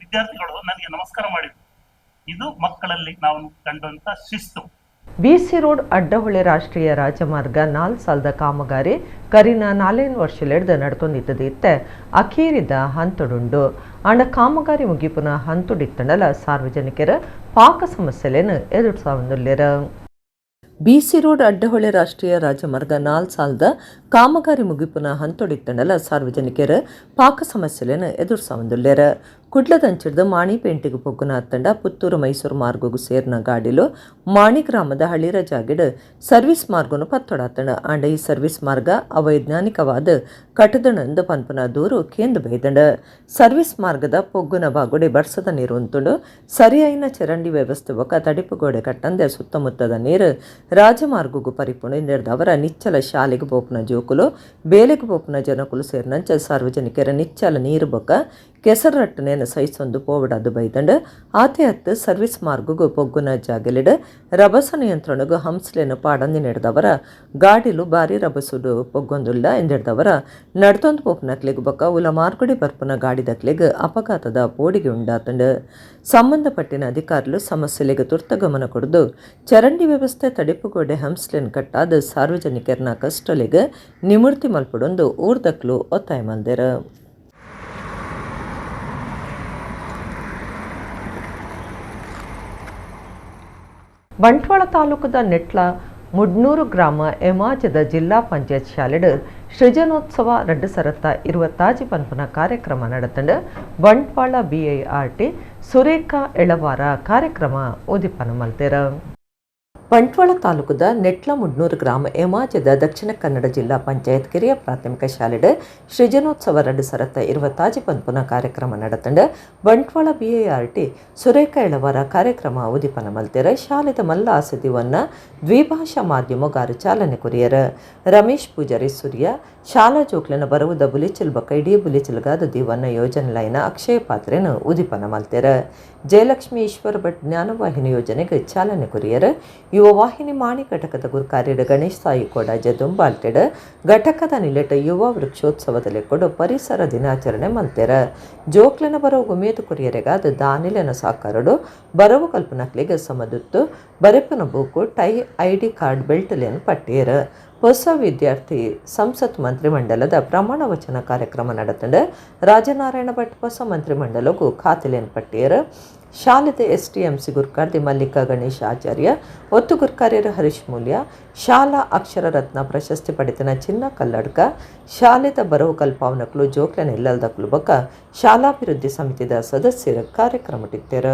ವಿದ್ಯಾರ್ಥಿಗಳು ನನಗೆ ನಮಸ್ಕಾರ ಮಾಡಿದ್ರು. ಇದು ಮಕ್ಕಳಲ್ಲಿ ನಾವು ಕಂಡಂತ ಶಿಸ್ತು. BC ರೋಡ್ ಅಡ್ಡಹೊಳೆ ರಾಷ್ಟ್ರೀಯ ರಾಜಮಾರ್ಗ 4 ಸಾಲದ ಕಾಮಗಾರಿ ಕರಿನ 4 ವರ್ಷಲೆಡ್ದು ನಡ್ತೊಂದಿತ್ತದಿತ್ತೆ ಅಖೀರಿದ ಹಂತುಡುಂಡು ಅಂಡ ಕಾಮಗಾರಿ ಮುಗಿಪುನ ಹಂತುಡಿತ್ತಂಡಲ ಸಾರ್ವಜನಿಕರ ಪಾಕ ಸಮಸ್ಯೆಲೇನು ಎದುರಿಸಾವಂದುಲ್ಲೆರ. BC ರೋಡ್ ಅಡ್ಡಹೊಳೆ ರಾಷ್ಟ್ರೀಯ ರಾಜಮಾರ್ಗ 4 ಸಾಲದ ಕಾಮಗಾರಿ ಮುಗಿಪುನ ಹಂತೊಡಿತ್ತಂಡಲ ಸಾರ್ವಜನಿಕರ ಪಾಕ ಸಮಸ್ಯೆಲೇನು ಎದುರಿಸಾವಂದುಲ್ಲೆರ. ಕುಡ್ಲದಂಚಿಡ್ದು ಮಾಣಿ ಪೇಂಟಿಗೆ ಪೊಗ್ಗುನ ಹತ್ತಂಡ ಪುತ್ತೂರು ಮೈಸೂರು ಮಾರ್ಗಗೂ ಸೇರ್ನ ಗಾಡಿಲು ಮಾಣಿ ಗ್ರಾಮದ ಹಳಿರ ಜಾಗಿಡ್ ಸರ್ವಿಸ್ ಮಾರ್ಗನು ಪತ್ತೊಡಾತಂಡ ಆಂಡ ಈ ಸರ್ವಿಸ್ ಮಾರ್ಗ ಅವೈಜ್ಞಾನಿಕವಾದ ಕಟ್ಟದಣಂದು ಪನ್ಪನ ದೂರು ಕೇಂದ್ರ ಬೈದಂಡ. ಸರ್ವಿಸ್ ಮಾರ್ಗದ ಪೊಗ್ಗುನ ಬಾಗುಡೆ ಬರ್ಸದ ನೀರು ಉಂತುಂಡು ಸರಿಯಾಯಿನ ಚರಂಡಿ ವ್ಯವಸ್ಥೆ ಒಕ್ಕ ತಡಿಪುಗೋಡೆ ಕಟ್ಟಂದೆ ಸುತ್ತಮುತ್ತದ ನೀರು ರಾಜಮಾರ್ಗಗೂ ಪರಿಪುಣ ಇಂದೆಡ್ದವರ ನಿಚ್ಚಲ ಶಾಲೆಗೆ ಬೋಪನ ಜೋಕುಲು ಬೇಲೆಗೆ ಬೋಪನ ಜನಕುಲು ಸೇರಿನಂಚ ಸಾರ್ವಜನಿಕರ ನಿಚ್ಚಲ ನೀರು ಬೊಕ್ಕ ಕೆಸರಟ್ಟನೇನು ಸಹಿಸೊಂದು ಪೋವಡದು ಬೈದಂಡ ಆತೆ ಹತ್ತು ಸರ್ವಿಸ್ ಮಾರ್ಗಗೂ ಪೊಗ್ಗುನ ಜಾಗಲಿಡ ರಭಸ ನಿಯಂತ್ರಣಗೂ ಹಂಸ್ಲೇನು ಪಾಡಂದಿ ನಡೆದವರ ಗಾಡಿಲು ಬಾರಿ ರಭಸುಡು ಪೊಗ್ಗೊಂದುಲ್ಲ ಎಂದಿಡ್ದವರ ನಡ್ತೊಂದು ಪೋಪನಕ್ಲೆಗ್ ಬೊಕ್ಕ ಉಲ ಮಾರ್ಗುಡಿ ಬರ್ಪುನ ಗಾಡಿದಕ್ಲೆಗ್ ಅಪಘಾತದ ಪೋಡಿಗೆ ಉಂಡಾತಂಡ. ಸಂಬಂಧಪಟ್ಟಿನ ಅಧಿಕಾರುలు ಸಮಸ್ಯೆಲೆಗೆ ತುರ್ತ ಗಮನ ಕೊಡದು ಚರಂಡಿ ವ್ಯವಸ್ಥೆ ತಡಿಪುಗೋಡೆ ಹಂಸ್ಲೇನ್ ಕಟ್ಟಾದ ಸಾರ್ವಜನಿಕರನ್ನ ಕಷ್ಟಲೆಗೆ ನಿಮೂರ್ತಿ ಮಲ್ಪಡೊಂದು ಊರ್ದಕ್ಲು ಒತ್ತಾಯ ಮಲ್ದೆರ. ಬಂಟ್ವಾಳ ತಾಲೂಕದ ನೆಟ್ಲ ಮುಡ್ನೂರು ಗ್ರಾಮ ಎಮಾಜದ ಜಿಲ್ಲಾ ಪಂಚಾಯತ್ ಶಾಲೆಡ್ ಸೃಜನೋತ್ಸವ 2020 ಪನ್ಪುನ ಕಾರ್ಯಕ್ರಮ ನಡೆತಂಡ ಬಂಟ್ವಾಳ BIRT ಸುರೇಖಾ ಎಳವಾರ ಕಾರ್ಯಕ್ರಮ ಉದಿಪನ ಮಲ್ತೆರ. ಬಂಟ್ವಾಳ ತಾಲೂಕದ ನೆಟ್ಲ ಮುಡ್ನೂರು ಗ್ರಾಮ ಎಮಾಜದ ದಕ್ಷಿಣ ಕನ್ನಡ ಜಿಲ್ಲಾ ಪಂಚಾಯತ್ ಕಿರಿಯ ಪ್ರಾಥಮಿಕ ಶಾಲೆಡ್ ಸೃಜನೋತ್ಸವ 2020 ಪನ್ಪುನ ಕಾರ್ಯಕ್ರಮ ನಡೆತಂಡ ಬಂಟ್ವಾಳ BIRT ಸುರೇಖಾ ಎಳವಾರ ಕಾರ್ಯಕ್ರಮ ಉದಿಪನ ಮಲ್ತೆರ. ಶಾಲೆದ ಮಲ್ಲ ಆಸದಿವನ್ನ ದ್ವಿಭಾಷಾ ಮಾಧ್ಯಮಗಾರು ಚಾಲನೆ ಕೊರಿಯರ. ರಮೇಶ್ ಪೂಜಾರಿ ಸೂರ್ಯ ಶಾಲಾ ಜೋಕ್ಲನ ಬರುವುದ ಬುಲಿಚಿಲ್ ಬೊಕ್ಕ ಇಡೀ ಬುಲಿಚಿಲ್ಗಾದ ದಿವನ್ನ ಯೋಜನೆಲೈನ ಅಕ್ಷಯ ಪಾತ್ರೆನ ಉದಿಪನ ಮಲ್ತೆರ. ಜಯಲಕ್ಷ್ಮಿ ಈಶ್ವರ ಭಟ್ ಜ್ಞಾನವಾಹಿನಿ ಯೋಜನೆಗೆ ಚಾಲನೆ ಕೊರಿಯರ. ಯುವ ವಾಹಿನಿ ಮಾಣಿ ಘಟಕದ ಗುರುಕಾರ್ಯಡ ಗಣೇಶ್ ಸಾಯಿ ಕೊಡಾಜ ದುಂಬಾಲ್ಟೆಡ್ ಘಟಕದ ನಿಲೆಟ ಯುವ ವೃಕ್ಷೋತ್ಸವದಲ್ಲಿ ಕೊಡು ಪರಿಸರ ದಿನಾಚರಣೆ ಮಲ್ತೆರ. ಜೋಕ್ಲನ ಬರವು ಮೇತು ಕೊರಿಯರೆಗಾದ ದಾನಿಲನ ಸಾಕಾರಡು ಬರವು ಕಲ್ಪನಕ್ಲಿಗೆ ಸಮದುತ್ತು ಬರೆಪನ ಬೂಕು ಟೈ ID ಕಾರ್ಡ್ ಬೆಲ್ಟ್ಲೇನು ಪಟ್ಟಿಯರ. ಹೊಸ ವಿದ್ಯಾರ್ಥಿ ಸಂಸತ್ ಮಂತ್ರಿಮಂಡಲದ ಪ್ರಮಾಣ ವಚನ ಕಾರ್ಯಕ್ರಮ ನಡೆತಂಡ ರಾಜನಾರಾಯಣ ಭಟ್ ಹೊಸ ಮಂತ್ರಿಮಂಡಲಗೂ ಖಾತೆಲೇನು ಪಟ್ಟಿಯರ. ಶಾಲೆದ STMC ಗುರ್ಕಾರ್ದಿ ಮಲ್ಲಿಕಾ ಗಣೇಶ್ ಆಚಾರ್ಯ ಒತ್ತು ಗುರ್ಕಾರ್ಯರ ಹರೀಶ್ ಮೂಲ್ಯ ಶಾಲಾ ಅಕ್ಷರ ರತ್ನ ಪ್ರಶಸ್ತಿ ಪಡೆತನ ಚಿನ್ನ ಕಲ್ಲಡ್ಕ ಶಾಲೆದ ಬರವು ಕಲ್ಪಾವನಕ್ಲು ಜೋಕ್ಲನ ಇಲ್ಲದಕ್ಲು ಬೊಕ್ಕ ಶಾಲಾಭಿವೃದ್ಧಿ ಸಮಿತಿದ ಸದಸ್ಯರ ಕಾರ್ಯಕ್ರಮ ಟಿಕ್ತೆರ.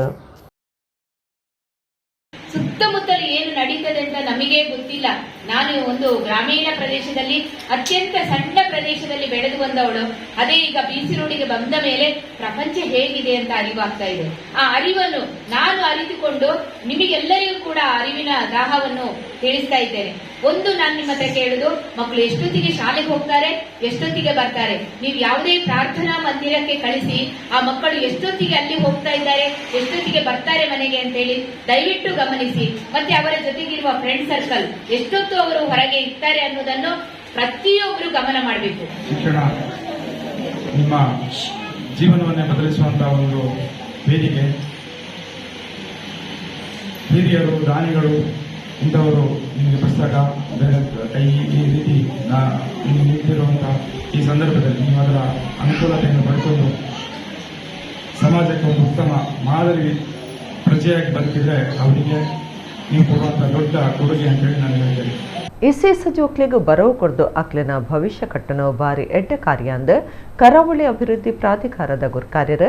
ಸುತ್ತಮುತ್ತಲು ಏನು ನಡೀತದೆ ಅಂತ ನಮಗೆ ಗೊತ್ತಿಲ್ಲ. ನಾನು ಒಂದು ಗ್ರಾಮೀಣ ಪ್ರದೇಶದಲ್ಲಿ ಅತ್ಯಂತ ಸಣ್ಣ ಪ್ರದೇಶದಲ್ಲಿ ಬೆಳೆದು ಬಂದವಳು. ಅದೇ ಈಗ BC ರೋಡಿಗೆ ಬಂದ ಮೇಲೆ ಪ್ರಪಂಚ ಹೇಗಿದೆ ಅಂತ ಅರಿವಾಗ್ತಾ ಇದೆ. ಆ ಅರಿವನ್ನು ನಾನು ಅರಿತುಕೊಂಡು ನಿಮಗೆಲ್ಲರಿಗೂ ಕೂಡ ಅರಿವಿನ ದಾಹವನ್ನು ತಿಳಿಸ್ತಾ ಇದ್ದೇನೆ. ಒಂದು ನಾನು ನಿಮ್ಮ ಹತ್ರ ಕೇಳುದು, ಮಕ್ಕಳು ಎಷ್ಟೊತ್ತಿಗೆ ಶಾಲೆಗೆ ಹೋಗ್ತಾರೆ, ಎಷ್ಟೊತ್ತಿಗೆ ಬರ್ತಾರೆ? ನೀವು ಯಾವುದೇ ಪ್ರಾರ್ಥನಾ ಮಂದಿರಕ್ಕೆ ಕಳಿಸಿ ಆ ಮಕ್ಕಳು ಎಷ್ಟೊತ್ತಿಗೆ ಅಲ್ಲಿ ಹೋಗ್ತಾ ಇದ್ದಾರೆ, ಎಷ್ಟೊತ್ತಿಗೆ ಬರ್ತಾರೆ ಮನೆಗೆ ಅಂತ ಹೇಳಿ ದಯವಿಟ್ಟು ಗಮನಿಸಿ. ಮತ್ತೆ ಅವರ ಜೊತೆಗಿರುವ ಫ್ರೆಂಡ್ ಸರ್ಕಲ್ ಎಷ್ಟೊತ್ತು ಅವರು ಹೊರಗೆ ಇರ್ತಾರೆ ಅನ್ನೋದನ್ನು ಪ್ರತಿಯೊಬ್ಬರು ಗಮನ ಮಾಡಬೇಕು. ನಿಮ್ಮ ಜೀವನವನ್ನೇ ಬದಲಿಸುವಂಥ ಒಂದು ವೇದಿಕೆ. ಹಿರಿಯರು, ದಾನಿಗಳು ಇಂಥವರು ನಿಮಗೆ ಪುಸ್ತಕ ಕೈ ಈ ರೀತಿ ನಿಂತಿರುವಂಥ ಈ ಸಂದರ್ಭದಲ್ಲಿ ನೀವು ಅದರ ಅನುಕೂಲತೆಯನ್ನು ಪಡೆದುಕೊಂಡು ಸಮಾಜಕ್ಕೆ ಒಂದು ಉತ್ತಮ ಮಾದರಿ ಪ್ರಜೆಯಾಗಿ ಬದುಕಿದ್ರೆ ಅವರಿಗೆ ನೀವು ಕೊಡುವಂಥ ದೊಡ್ಡ ಕೊಡುಗೆ ಅಂತೇಳಿ ನಾನು ಹೇಳ್ತೇನೆ. ಇಸೇಸ ಜೋಕ್ಲೆಗ್ ಬರವು ಕೊಡ್ದು ಅಕ್ಲಿನ ಭವಿಷ್ಯ ಕಟ್ಟನೋ ಬಾರಿ ಎಡ್ಡ ಕಾರ್ಯ ಅಂದ ಕರಾವಳಿ ಅಭಿವೃದ್ಧಿ ಪ್ರಾಧಿಕಾರದ ಗುರ್ಕಾರ್ಯರ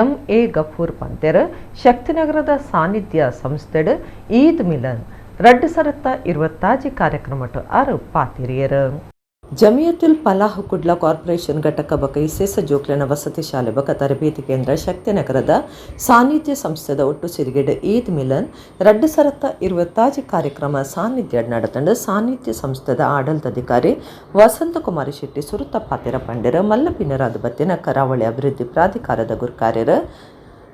ಎಂ.ಎ. ಗಫೂರ್ ಪಂತೆರ್ ಶಕ್ತಿನಗರದ ಸಾನ್ನಿಧ್ಯ ಸಂಸ್ಥೆಡ್ ಈದ್ ಮಿಲನ್ 2020 ಕಾರ್ಯಕ್ರಮ ಆರು ಪಾತಿರಿಯರು. ಜಮಿಯತುಲ್ ಫಲಾಹ್ ಕುಡ್ಲ ಕಾರ್ಪೊರೇಷನ್ ಘಟಕ ಬಕ ಇಸೇಸ ಜೋಕ್ಲೆನ ವಸತಿ ಶಾಲೆ ಬಕ ತರಬೇತಿ ಕೇಂದ್ರ ಶಕ್ತಿನಗರದ ಸಾನ್ನಿಧ್ಯ ಸಂಸ್ಥೆದ ಒಟ್ಟು ಸಿರಿಗೆಡ್ ಈದ್ ಮಿಲನ್ 2020 ಕಾರ್ಯಕ್ರಮ ಸಾನ್ನಿಧ್ಯ ನಡೆತಂಡ ಸಾನ್ನಿಧ್ಯ ಸಂಸ್ಥೆದ ಆಡಳಿತಾಧಿಕಾರಿ ವಸಂತಕುಮಾರಿ ಶೆಟ್ಟಿ ಸುರುತಪ್ಪಾತಿರ ಪಂಡೆರ ಮಲ್ಲಪಿನರಾದ ಬತ್ತಿನ ಕರಾವಳಿ ಅಭಿವೃದ್ಧಿ ಪ್ರಾಧಿಕಾರದ ಗುರ್ಕಾರ್ಯರ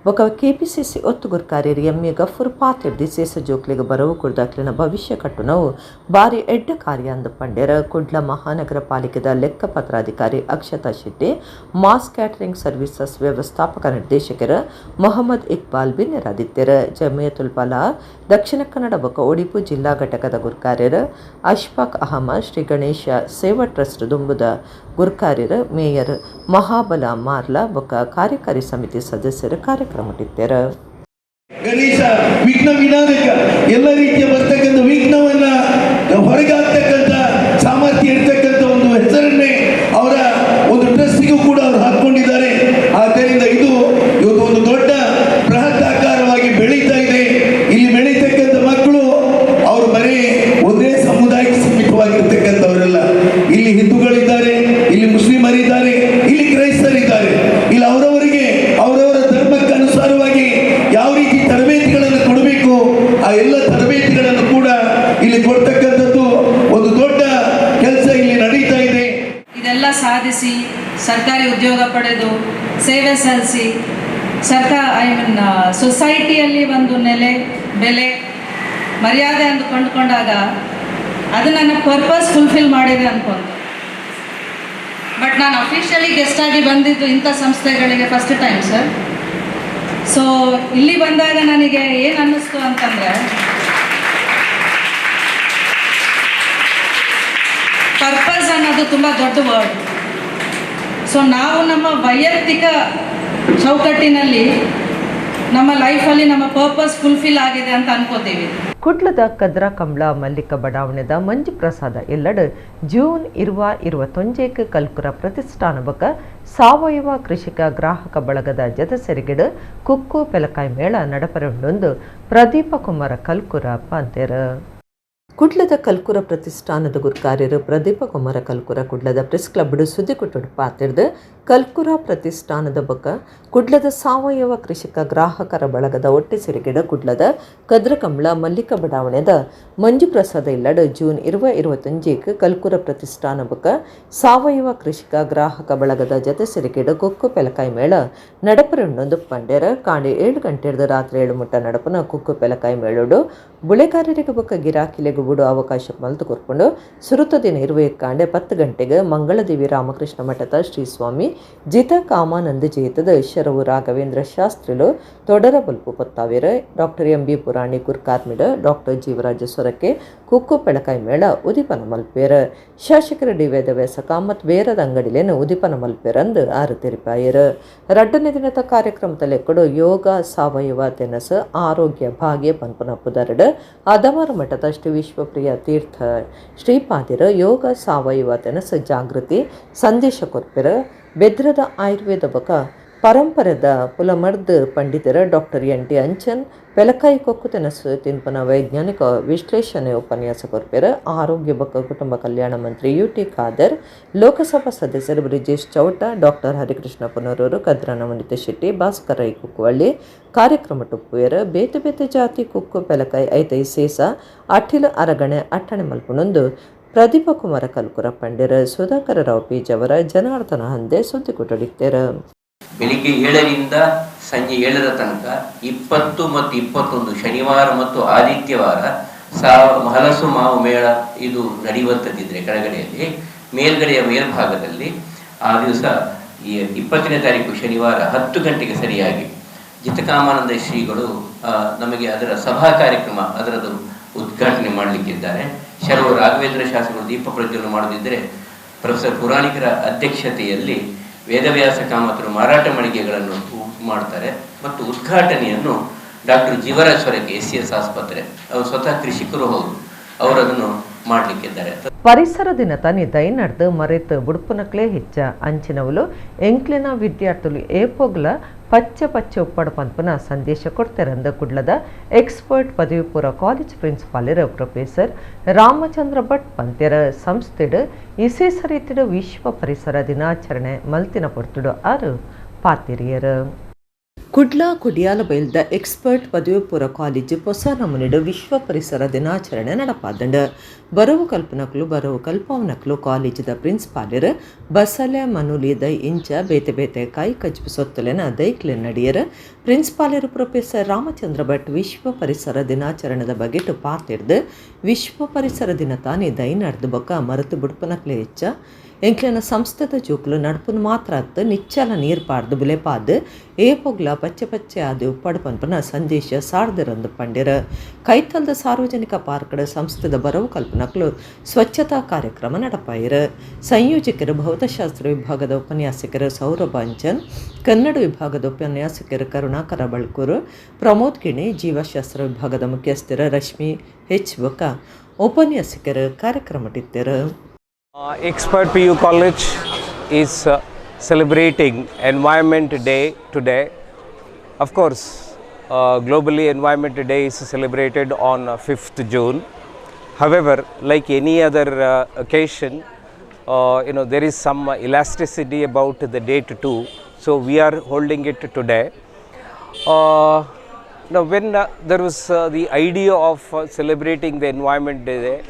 ಬೊಕ ಕೆಪಿಸಿಸಿ ಒತ್ತು ಗುರ್ಕಾರ್ಯರು ಎಂ.ಎ. ಗಫೂರ್ ಪಾತಿರ್ದಿ ಇಸೇಸ ಜೋಕ್ಲೆಗ್ ಬರವು ಕುಡ್ದಾಕ್ಲಿನ ಭವಿಷ್ಯ ಕಟ್ಟುನವು ಬಾರಿ ಎಡ್ಡ ಕಾರ್ಯ ಅಂದು ಪಂಡ್ಯರ ಕುಡ್ಲ ಮಹಾನಗರ ಪಾಲಿಕೆದ ಲೆಕ್ಕಪತ್ರಾಧಿಕಾರಿ Akshata Shetty, mass catering services ವ್ಯವಸ್ಥಾಪಕ ನಿರ್ದೇಶಕರ ಮೊಹಮ್ಮದ್ ಇಕ್ಬಾಲ್ ಬಿನ್ನೆರಾದಿತ್ಯರ. ಜಮಿಯತುಲ್ ಫಲಾಹ್ ದಕ್ಷಿಣ ಕನ್ನಡ ಬೊಕ ಒಡಿಪು ಜಿಲ್ಲಾ ಘಟಕದ ಗುರ್ಕಾರ್ಯರ ಅಶ್ಫಾಕ್ ಅಹಮದ್, ಶ್ರೀ ಗಣೇಶ ಸೇವಾ ಟ್ರಸ್ಟ್ ದುಂಬುದ ಗುರ್ಕಾರ್ಯರ ಮೇಯರ್ ಮಹಾಬಲ ಮಾರ್ಲಾ ಬೊಕ ಕಾರ್ಯಕಾರಿ ಸಮಿತಿ ಸದಸ್ಯರು ಕಾರ್ಯಕ್ರಮ ಇಟ್ಟಿದ್ದಾರೆ. ಗಣೇಶ ವಿಘ್ನ ವಿನಾಯಕ ಎಲ್ಲ ರೀತಿಯ ಬರ್ತಕ್ಕಂಥ ವಿಘ್ನವನ್ನ ಹೊರಗೆ ಹಾಕ್ತಕ್ಕಂಥ ಸಾಮರ್ಥ್ಯ ಇರ್ತಕ್ಕಂಥ ಒಂದು ಹೆಸರನ್ನೇ ಅವರ ಒಂದು ಟ್ರಸ್ಟಿಗೂ ಕೂಡ ಅವರು ಹಾಕೊಂಡಿದ್ದಾರೆ. ಆದ್ದರಿಂದ ಇವತ್ತು ಒಂದು ದೊಡ್ಡ ಬೃಹತ್ ಆಕಾರವಾಗಿ ಬೆಳೀತಾ ಇದೆ. ಇಲ್ಲಿ ಬೆಳೀತಕ್ಕಂಥ ಮಕ್ಕಳು ಅವರು ಬರೀ ಒಂದೇ ಸಮುದಾಯಕ್ಕೆ ಸೀಮಿತವಾಗಿರ್ತಕ್ಕಂಥವರೆಲ್ಲ. ಇಲ್ಲಿ ಹಿಂದೂಗಳಿದ್ದಾರೆ, ಇಲ್ಲಿ ಮುಸ್ಲಿಮರಿದ್ದಾರೆ, ಇಲ್ಲಿ ಕ್ರೈಸ್ತರಿದ್ದಾರೆ. ಇಲ್ಲಿ ಅವರವರಿಗೆ ಅವರವರ ಧರ್ಮಕ್ಕೆ ಅನುಸಾರವಾಗಿ ಯಾವ ರೀತಿ ತರಬೇತಿಗಳನ್ನು ಕೊಡಬೇಕು ಆ ಎಲ್ಲ ತರಬೇತಿಗಳನ್ನು ಕೂಡ ಇಲ್ಲಿ ಕೊಡ್ತಕ್ಕಂಥದ್ದು ಒಂದು ದೊಡ್ಡ ಕೆಲಸ ಇಲ್ಲಿ ನಡೀತಾ ಇದೆ. ಇದೆಲ್ಲ ಸಾಧಿಸಿ ಸರ್ಕಾರಿ ಉದ್ಯೋಗ ಪಡೆದು ಸೇವೆ ಸಲ್ಲಿಸಿ ಸೊಸೈಟಿಯಲ್ಲಿ ಒಂದು ಬೆಲೆ ಮರ್ಯಾದೆ ಅಂತ ಕಂಡುಕೊಂಡಾಗ ಅದು ನನ್ನ ಪರ್ಪಸ್ ಫುಲ್ಫಿಲ್ ಮಾಡಿದೆ ಅನ್ಕೊಂಡು. ಬಟ್ ನಾನು ಅಫಿಷಿಯಲಿ ಗೆಸ್ಟ್ ಆಗಿ ಬಂದಿದ್ದು ಇಂಥ ಸಂಸ್ಥೆಗಳಿಗೆ ಫಸ್ಟ್ ಟೈಮ್ ಸರ್. ಸೊ ಇಲ್ಲಿ ಬಂದಾಗ ನನಗೆ ಏನು ಅನ್ನಿಸ್ತು ಅಂತಂದರೆ, ಪರ್ಪಸ್ ಅನ್ನೋದು ತುಂಬ ದೊಡ್ಡ ವರ್ಡ್. ಸೊ ನಾವು ನಮ್ಮ ವೈಯಕ್ತಿಕ ಚೌಕಟ್ಟಿನಲ್ಲಿ ನಮ್ಮ ಲೈಫಲ್ಲಿ ನಮ್ಮ ಪರ್ಪಸ್ ಫುಲ್ಫಿಲ್ ಆಗಿದೆ ಅಂತ ಅನ್ಕೋತೀವಿ. ಕುಡ್ಲದ ಕದ್ರಾ ಕಂಬ್ಳ ಮಲ್ಲಿಕ ಬಡಾವಣೆದ ಮಂಜು ಪ್ರಸಾದ ಎಲ್ಲಡ್ ಜೂನ್ 21 ಕಲ್ಕುರ ಪ್ರತಿಷ್ಠಾನ ಬಕ ಸಾವಯವ ಕೃಷಿಕ ಗ್ರಾಹಕ ಬಳಗದ ಜತ ಸೆರಿಗಿಡ್ ಕುಕ್ಕು ಪೆಲಕಾಯಿ ಮೇಳ ನಡಪರೊಂದೊಂದು ಪ್ರದೀಪ ಕುಮಾರ ಕಲ್ಕುರ ಪಂತೆರ. ಕುಡ್ಲದ ಕಲ್ಕುರ ಪ್ರತಿಷ್ಠಾನದ ಗುರ್ಕಾರ್ಯರು ಪ್ರದೀಪ ಕುಮಾರ ಕಲ್ಕುರ ಕುಡ್ಲದ ಪ್ರೆಸ್ ಕ್ಲಬ್ ಸುದ್ದಿ ಕೊಟ್ಟು ಪಾತಿರ್ದು ಕಲ್ಕುರ ಪ್ರತಿಷ್ಠಾನದ ಬಕ ಕುಡ್ಲದ ಸಾವಯವ ಕೃಷಿಕ ಗ್ರಾಹಕರ ಬಳಗದ ಒಟ್ಟೆ ಸಿರಿಗಿಡ ಕುಡ್ಲದ ಕದ್ರಕಂಬ್ಳ ಮಲ್ಲಿಕ ಬಡಾವಣೆದ ಮಂಜು ಪ್ರಸಾದ ಇಲ್ಲಡ್ ಜೂನ್ 21 ಕಲ್ಕುರ ಪ್ರತಿಷ್ಠಾನ ಬಕ ಸಾವಯವ ಕೃಷಿಕ ಗ್ರಾಹಕ ಬಳಗದ ಜತೆ ಸಿರಿಗಿಡ ಕುಕ್ಕು ಪೆಲಕಾಯಿ ಮೇಳ ನಡಪರೊಂದೊಂದು ಪಂಡ್ಯರ ಕಾಂಡೆ 7 ಗಂಟೆದ ರಾತ್ರಿ 7 ಮುಟ್ಟ ನಡಪನ ಕುಕ್ಕು ಪೆಲಕಾಯಿ ಮೇಳೋಡು ಬುಳೆಗಾರರಿಗೆ ಬಕ ಗಿರಾಕಿಲೆಗೆ ಬಿಡು ಅವಕಾಶ ಮಲ್ತು ಕೊರ್ಕೊಂಡು ಸುರುತ ದಿನ 20 10 ಗಂಟೆಗೆ ಮಂಗಳದೇವಿ ರಾಮಕೃಷ್ಣ ಮಠದ ಶ್ರೀ ಸ್ವಾಮಿ ಜಿತ ಕಾಮಾನಂದ ಜೇತದ ಶರವು ರಾಘವೇಂದ್ರ ಶಾಸ್ತ್ರಿಲು ತೊಡರ ಬಲ್ಪು ಪತ್ತಾವೇರ ಡಾಕ್ಟರ್ ಎಂ.ಬಿ. ಪುರಾಣಿ ಕುರ್ಕಾರ್ಮಿಡ ಡಾಕ್ಟರ್ ಜೀವರಾಜ ಸೊರಕೆ ಕುಕ್ಕು ಪೆಳಕಾಯಿ ಮೇಳ ಉದಿಪನ ಮಲ್ಪೇರ ಶಾಸಕರ ಡಿ ವೇದವ್ಯಾಸ ಕಾಮತ್ ಬೇರದ ಅಂಗಡಿಲೇನು ಉದಿಪನ ಮಲ್ಪೇರಂದು ಆರು ತೆರಿಪಾಯರು. ಎರಡನೇ ದಿನದ ಕಾರ್ಯಕ್ರಮದಲ್ಲಿ ಕೊಡು ಯೋಗ ಸಾವಯವ ತೆನಸ ಆರೋಗ್ಯ ಭಾಗ್ಯ ಪನ್ಪನಪ್ಪುದರಡು ಅದಮಾರ ಮಠದ ಶ್ರೀ ವಿಶ್ವಪ್ರಿಯ ತೀರ್ಥ ಶ್ರೀಪಾದಿರ ಯೋಗ ಸಾವಯವ ತೆನಸ ಜಾಗೃತಿ ಸಂದೇಶ ಕೊರ್ಪೆರ ಬೆದ್ರದ ಆಯುರ್ವೇದ ಬಕ ಪರಂಪರೆದ ಪುಲಮರ್ದ್ ಪಂಡಿತರ ಡಾಕ್ಟರ್ ಎನ್.ಟಿ. ಅಂಚನ್ ಪೆಲಕಾಯಿ ಕೊಕ್ಕು ತೆನಸು ತಿನ್ಪನ ವೈಜ್ಞಾನಿಕ ವಿಶ್ಲೇಷಣೆ ಉಪನ್ಯಾಸ ಕೊರ್ಪೆರ ಆರೋಗ್ಯ ಬಕ ಕುಟುಂಬ ಕಲ್ಯಾಣ ಮಂತ್ರಿ ಯು.ಟಿ. ಖಾದರ್ ಲೋಕಸಭಾ ಸದಸ್ಯರು ಬ್ರಿಜೇಶ್ ಚೌಟ ಡಾಕ್ಟರ್ ಹರಿಕೃಷ್ಣ ಪುನರೂರು ಕದ್ರನ ವನಿತ ಶೆಟ್ಟಿ ಭಾಸ್ಕರ ಐ ಕುಕ್ಕುವಳ್ಳಿ ಕಾರ್ಯಕ್ರಮ ಟುಪ್ಪುಯರ ಬೇತೆ ಬೇತೆ ಜಾತಿ ಕುಕ್ಕು ಪೆಲಕಾಯಿ ಐತೈ ಸೇಸ ಅಠಿಲ ಅರಗಣೆ ಅಟ್ಟಣೆ ಮಲ್ಪುನೊಂದು ಪ್ರದೀಪ ಕುಮಾರ ಕಲ್ಕುರ ಪಂಡ್ಯರ ಸುಧಾಕರ ರಾವ್ ಪೀಜವರ ಜನಾರ್ದನ ಹಂದೆ ಸುದ್ದಿ ಕೊಟ್ಟಡಿಕ್ತಾರ. ಬೆಳಿಗ್ಗೆ 7ರಿಂದ ಸಂಜೆ 7ರ ತನಕ 20 ಮತ್ತು 21 ಶನಿವಾರ ಮತ್ತು ಆದಿತ್ಯವಾರ ಹಲಸು ಮಾವು ಮೇಳ ಇದು ನಡೆಯುವಂಥದ್ದಿದ್ರೆ ಕೆಳಗಡೆಯಲ್ಲಿ ಮೇಲ್ಗಡೆಯ ಮೇಲ್ಭಾಗದಲ್ಲಿ ಆ ದಿವಸ ಈ 20ನೇ ತಾರೀಕು ಶನಿವಾರ 10 ಗಂಟೆಗೆ ಸರಿಯಾಗಿ ಜಿತಕಾಮಾನಂದ ಶ್ರೀಗಳು ನಮಗೆ ಅದರ ಸಭಾ ಕಾರ್ಯಕ್ರಮ ಅದರದ್ದು ಉದ್ಘಾಟನೆ ಮಾಡಲಿಕ್ಕಿದ್ದಾರೆ. ಶರವು ರಾಘವೇಂದ್ರ ಶಾಸ್ತ್ರಿಗಳು ದೀಪ ಪ್ರಜ್ವಲನೆ ಮಾಡದಿದ್ದರೆ ಪ್ರೊಫೆಸರ್ ಪುರಾಣಿಕರ ಅಧ್ಯಕ್ಷತೆಯಲ್ಲಿ ವೇದವ್ಯಾಸ ಕಾಮತರು ಮಾರಾಟ ಮಳಿಗೆಗಳನ್ನು ಮಾಡ್ತಾರೆ ಮತ್ತು ಉದ್ಘಾಟನೆಯನ್ನು ಡಾಕ್ಟರ್ ಜೀವರಾಜ್ ಹೊರಗೆ SCS ಆಸ್ಪತ್ರೆ, ಅವರು ಸ್ವತಃ ಕೃಷಿಕರು ಹೌದು, ಅವರದನ್ನು ಮಾಡಲಿಕ್ಕಿದ್ದಾರೆ. ಪರಿಸರ ದಿನ ತನಿ ದೈನಡ್ದು ಮರೆತು ಬುಡುಪುನಕ್ಲೇ ಹೆಚ್ಚ ಅಂಚಿನವಲು ಎಂಕ್ಲಿನ ವಿದ್ಯಾರ್ಥುಲು ಏಪೋಗ್ಲ ಪಚ್ಚ ಉಪ್ಪಡ ಪಂಪನ ಸಂದೇಶ ಕೊಡ್ತಾರಂದ ಕುಡ್ಲದ ಎಕ್ಸ್ಪರ್ಟ್ ಪದವಿ ಪೂರ್ವ ಕಾಲೇಜ್ ಪ್ರಿನ್ಸಿಪಾಲರ್ ಪ್ರೊಫೆಸರ್ ರಾಮಚಂದ್ರ ಭಟ್ ಪಂತ್ಯರ ಸಂಸ್ಥೆಡ್ ಇಸೇ ಸರಿತಿಡು ವಿಶ್ವ ಪರಿಸರ ದಿನಾಚರಣೆ ಮಲ್ತಿನ ಪೊರ್ತುಡು ಆರು ಪಾತಿರಿಯರು. ಕುಡ್ಲ ಕುಡಿಯಾಲ ಬೈಲ್ದ ಎಕ್ಸ್ಪರ್ಟ್ ಪದವಿ ಪೂರ್ವ ಕಾಲೇಜ್ ಹೊಸ ನಮೂನೆಡು ವಿಶ್ವ ಪರಿಸರ ದಿನಾಚರಣೆ ನಡಪಾದಂಡ ಬರವು ಕಲ್ಪನಕ್ಲು ಬರವು ಕಲ್ಪವನಕ್ಲು ಕಾಲೇಜದ ಪ್ರಿನ್ಸಿಪಾಲರ್ ಬಸಲೆ ಮನುಲಿ ದೈ ಇಂಚ ಬೇತೆ ಬೇತೆ ಕೈ ಕಜ್ಪು ಸೊತ್ತಲೆನ ದೈಕ್ಲೆ ನಡಿಯರ ಪ್ರಿನ್ಸಿಪಾಲರ್ ಪ್ರೊಫೆಸರ್ ರಾಮಚಂದ್ರ ಭಟ್ ವಿಶ್ವ ಪರಿಸರ ದಿನಾಚರಣೆದ ಬಗೆಟು ಪಾತಿರ್ದು ವಿಶ್ವ ಪರಿಸರ ದಿನ ತಾನೇ ದೈನಡ್ದು ಬೊಕ್ಕ ಮರೆತು ಬುಡ್ಪನಕ್ಲೆ ಹೆಚ್ಚ ಎಂಕ್ಲೆನ ಸಂಸ್ಥೆದ ಜೂಕ್ಲು ನಡ್ಪುನ ಮಾತ್ರ ಅತ್ತು ನಿಚ್ಚಲ ನೀರು ಪಾಡ್ದು ಬಿಲೆಪಾದು ಏಪೊಗ್ಲ ಪಚ್ಚೆ ಆದು ಪಡ್ಪನ್ಪನ ಸಂದೇಶ ಸಾರ್ದಿರಂದು ಪಂಡಿರ ಕೈತಲ್ದ ಸಾರ್ವಜನಿಕ ಪಾರ್ಕಡ ಸಂಸ್ಥೆದ ಬರವು ಕಲ್ಪನಕ್ಲು ಸ್ವಚ್ಛತಾ ಕಾರ್ಯಕ್ರಮ ನಡಪಾಯಿರ. ಸಂಯೋಜಕರು ಭೌತಶಾಸ್ತ್ರ ವಿಭಾಗದ ಉಪನ್ಯಾಸಕರು ಸೌರಭ ಅಂಚನ್, ಕನ್ನಡ ವಿಭಾಗದ ಉಪನ್ಯಾಸಕರು ಕರುಣಾಕರ ಬಳ್ಕೂರು, ಪ್ರಮೋದ್ ಗಿಣಿ, ಜೀವಶಾಸ್ತ್ರ ವಿಭಾಗದ ಮುಖ್ಯಸ್ಥರು ರಶ್ಮಿ H. ಬೊಕ್ಕ ಉಪನ್ಯಾಸಕರು ಕಾರ್ಯಕ್ರಮಟಿದ್ದರು. Expert PU College is celebrating Environment Day today. Of course, globally Environment Day is celebrated on 5th June. However, like any other occasion, there is some elasticity about the date too. So we are holding it today. Now, when there was the idea of celebrating the Environment Day,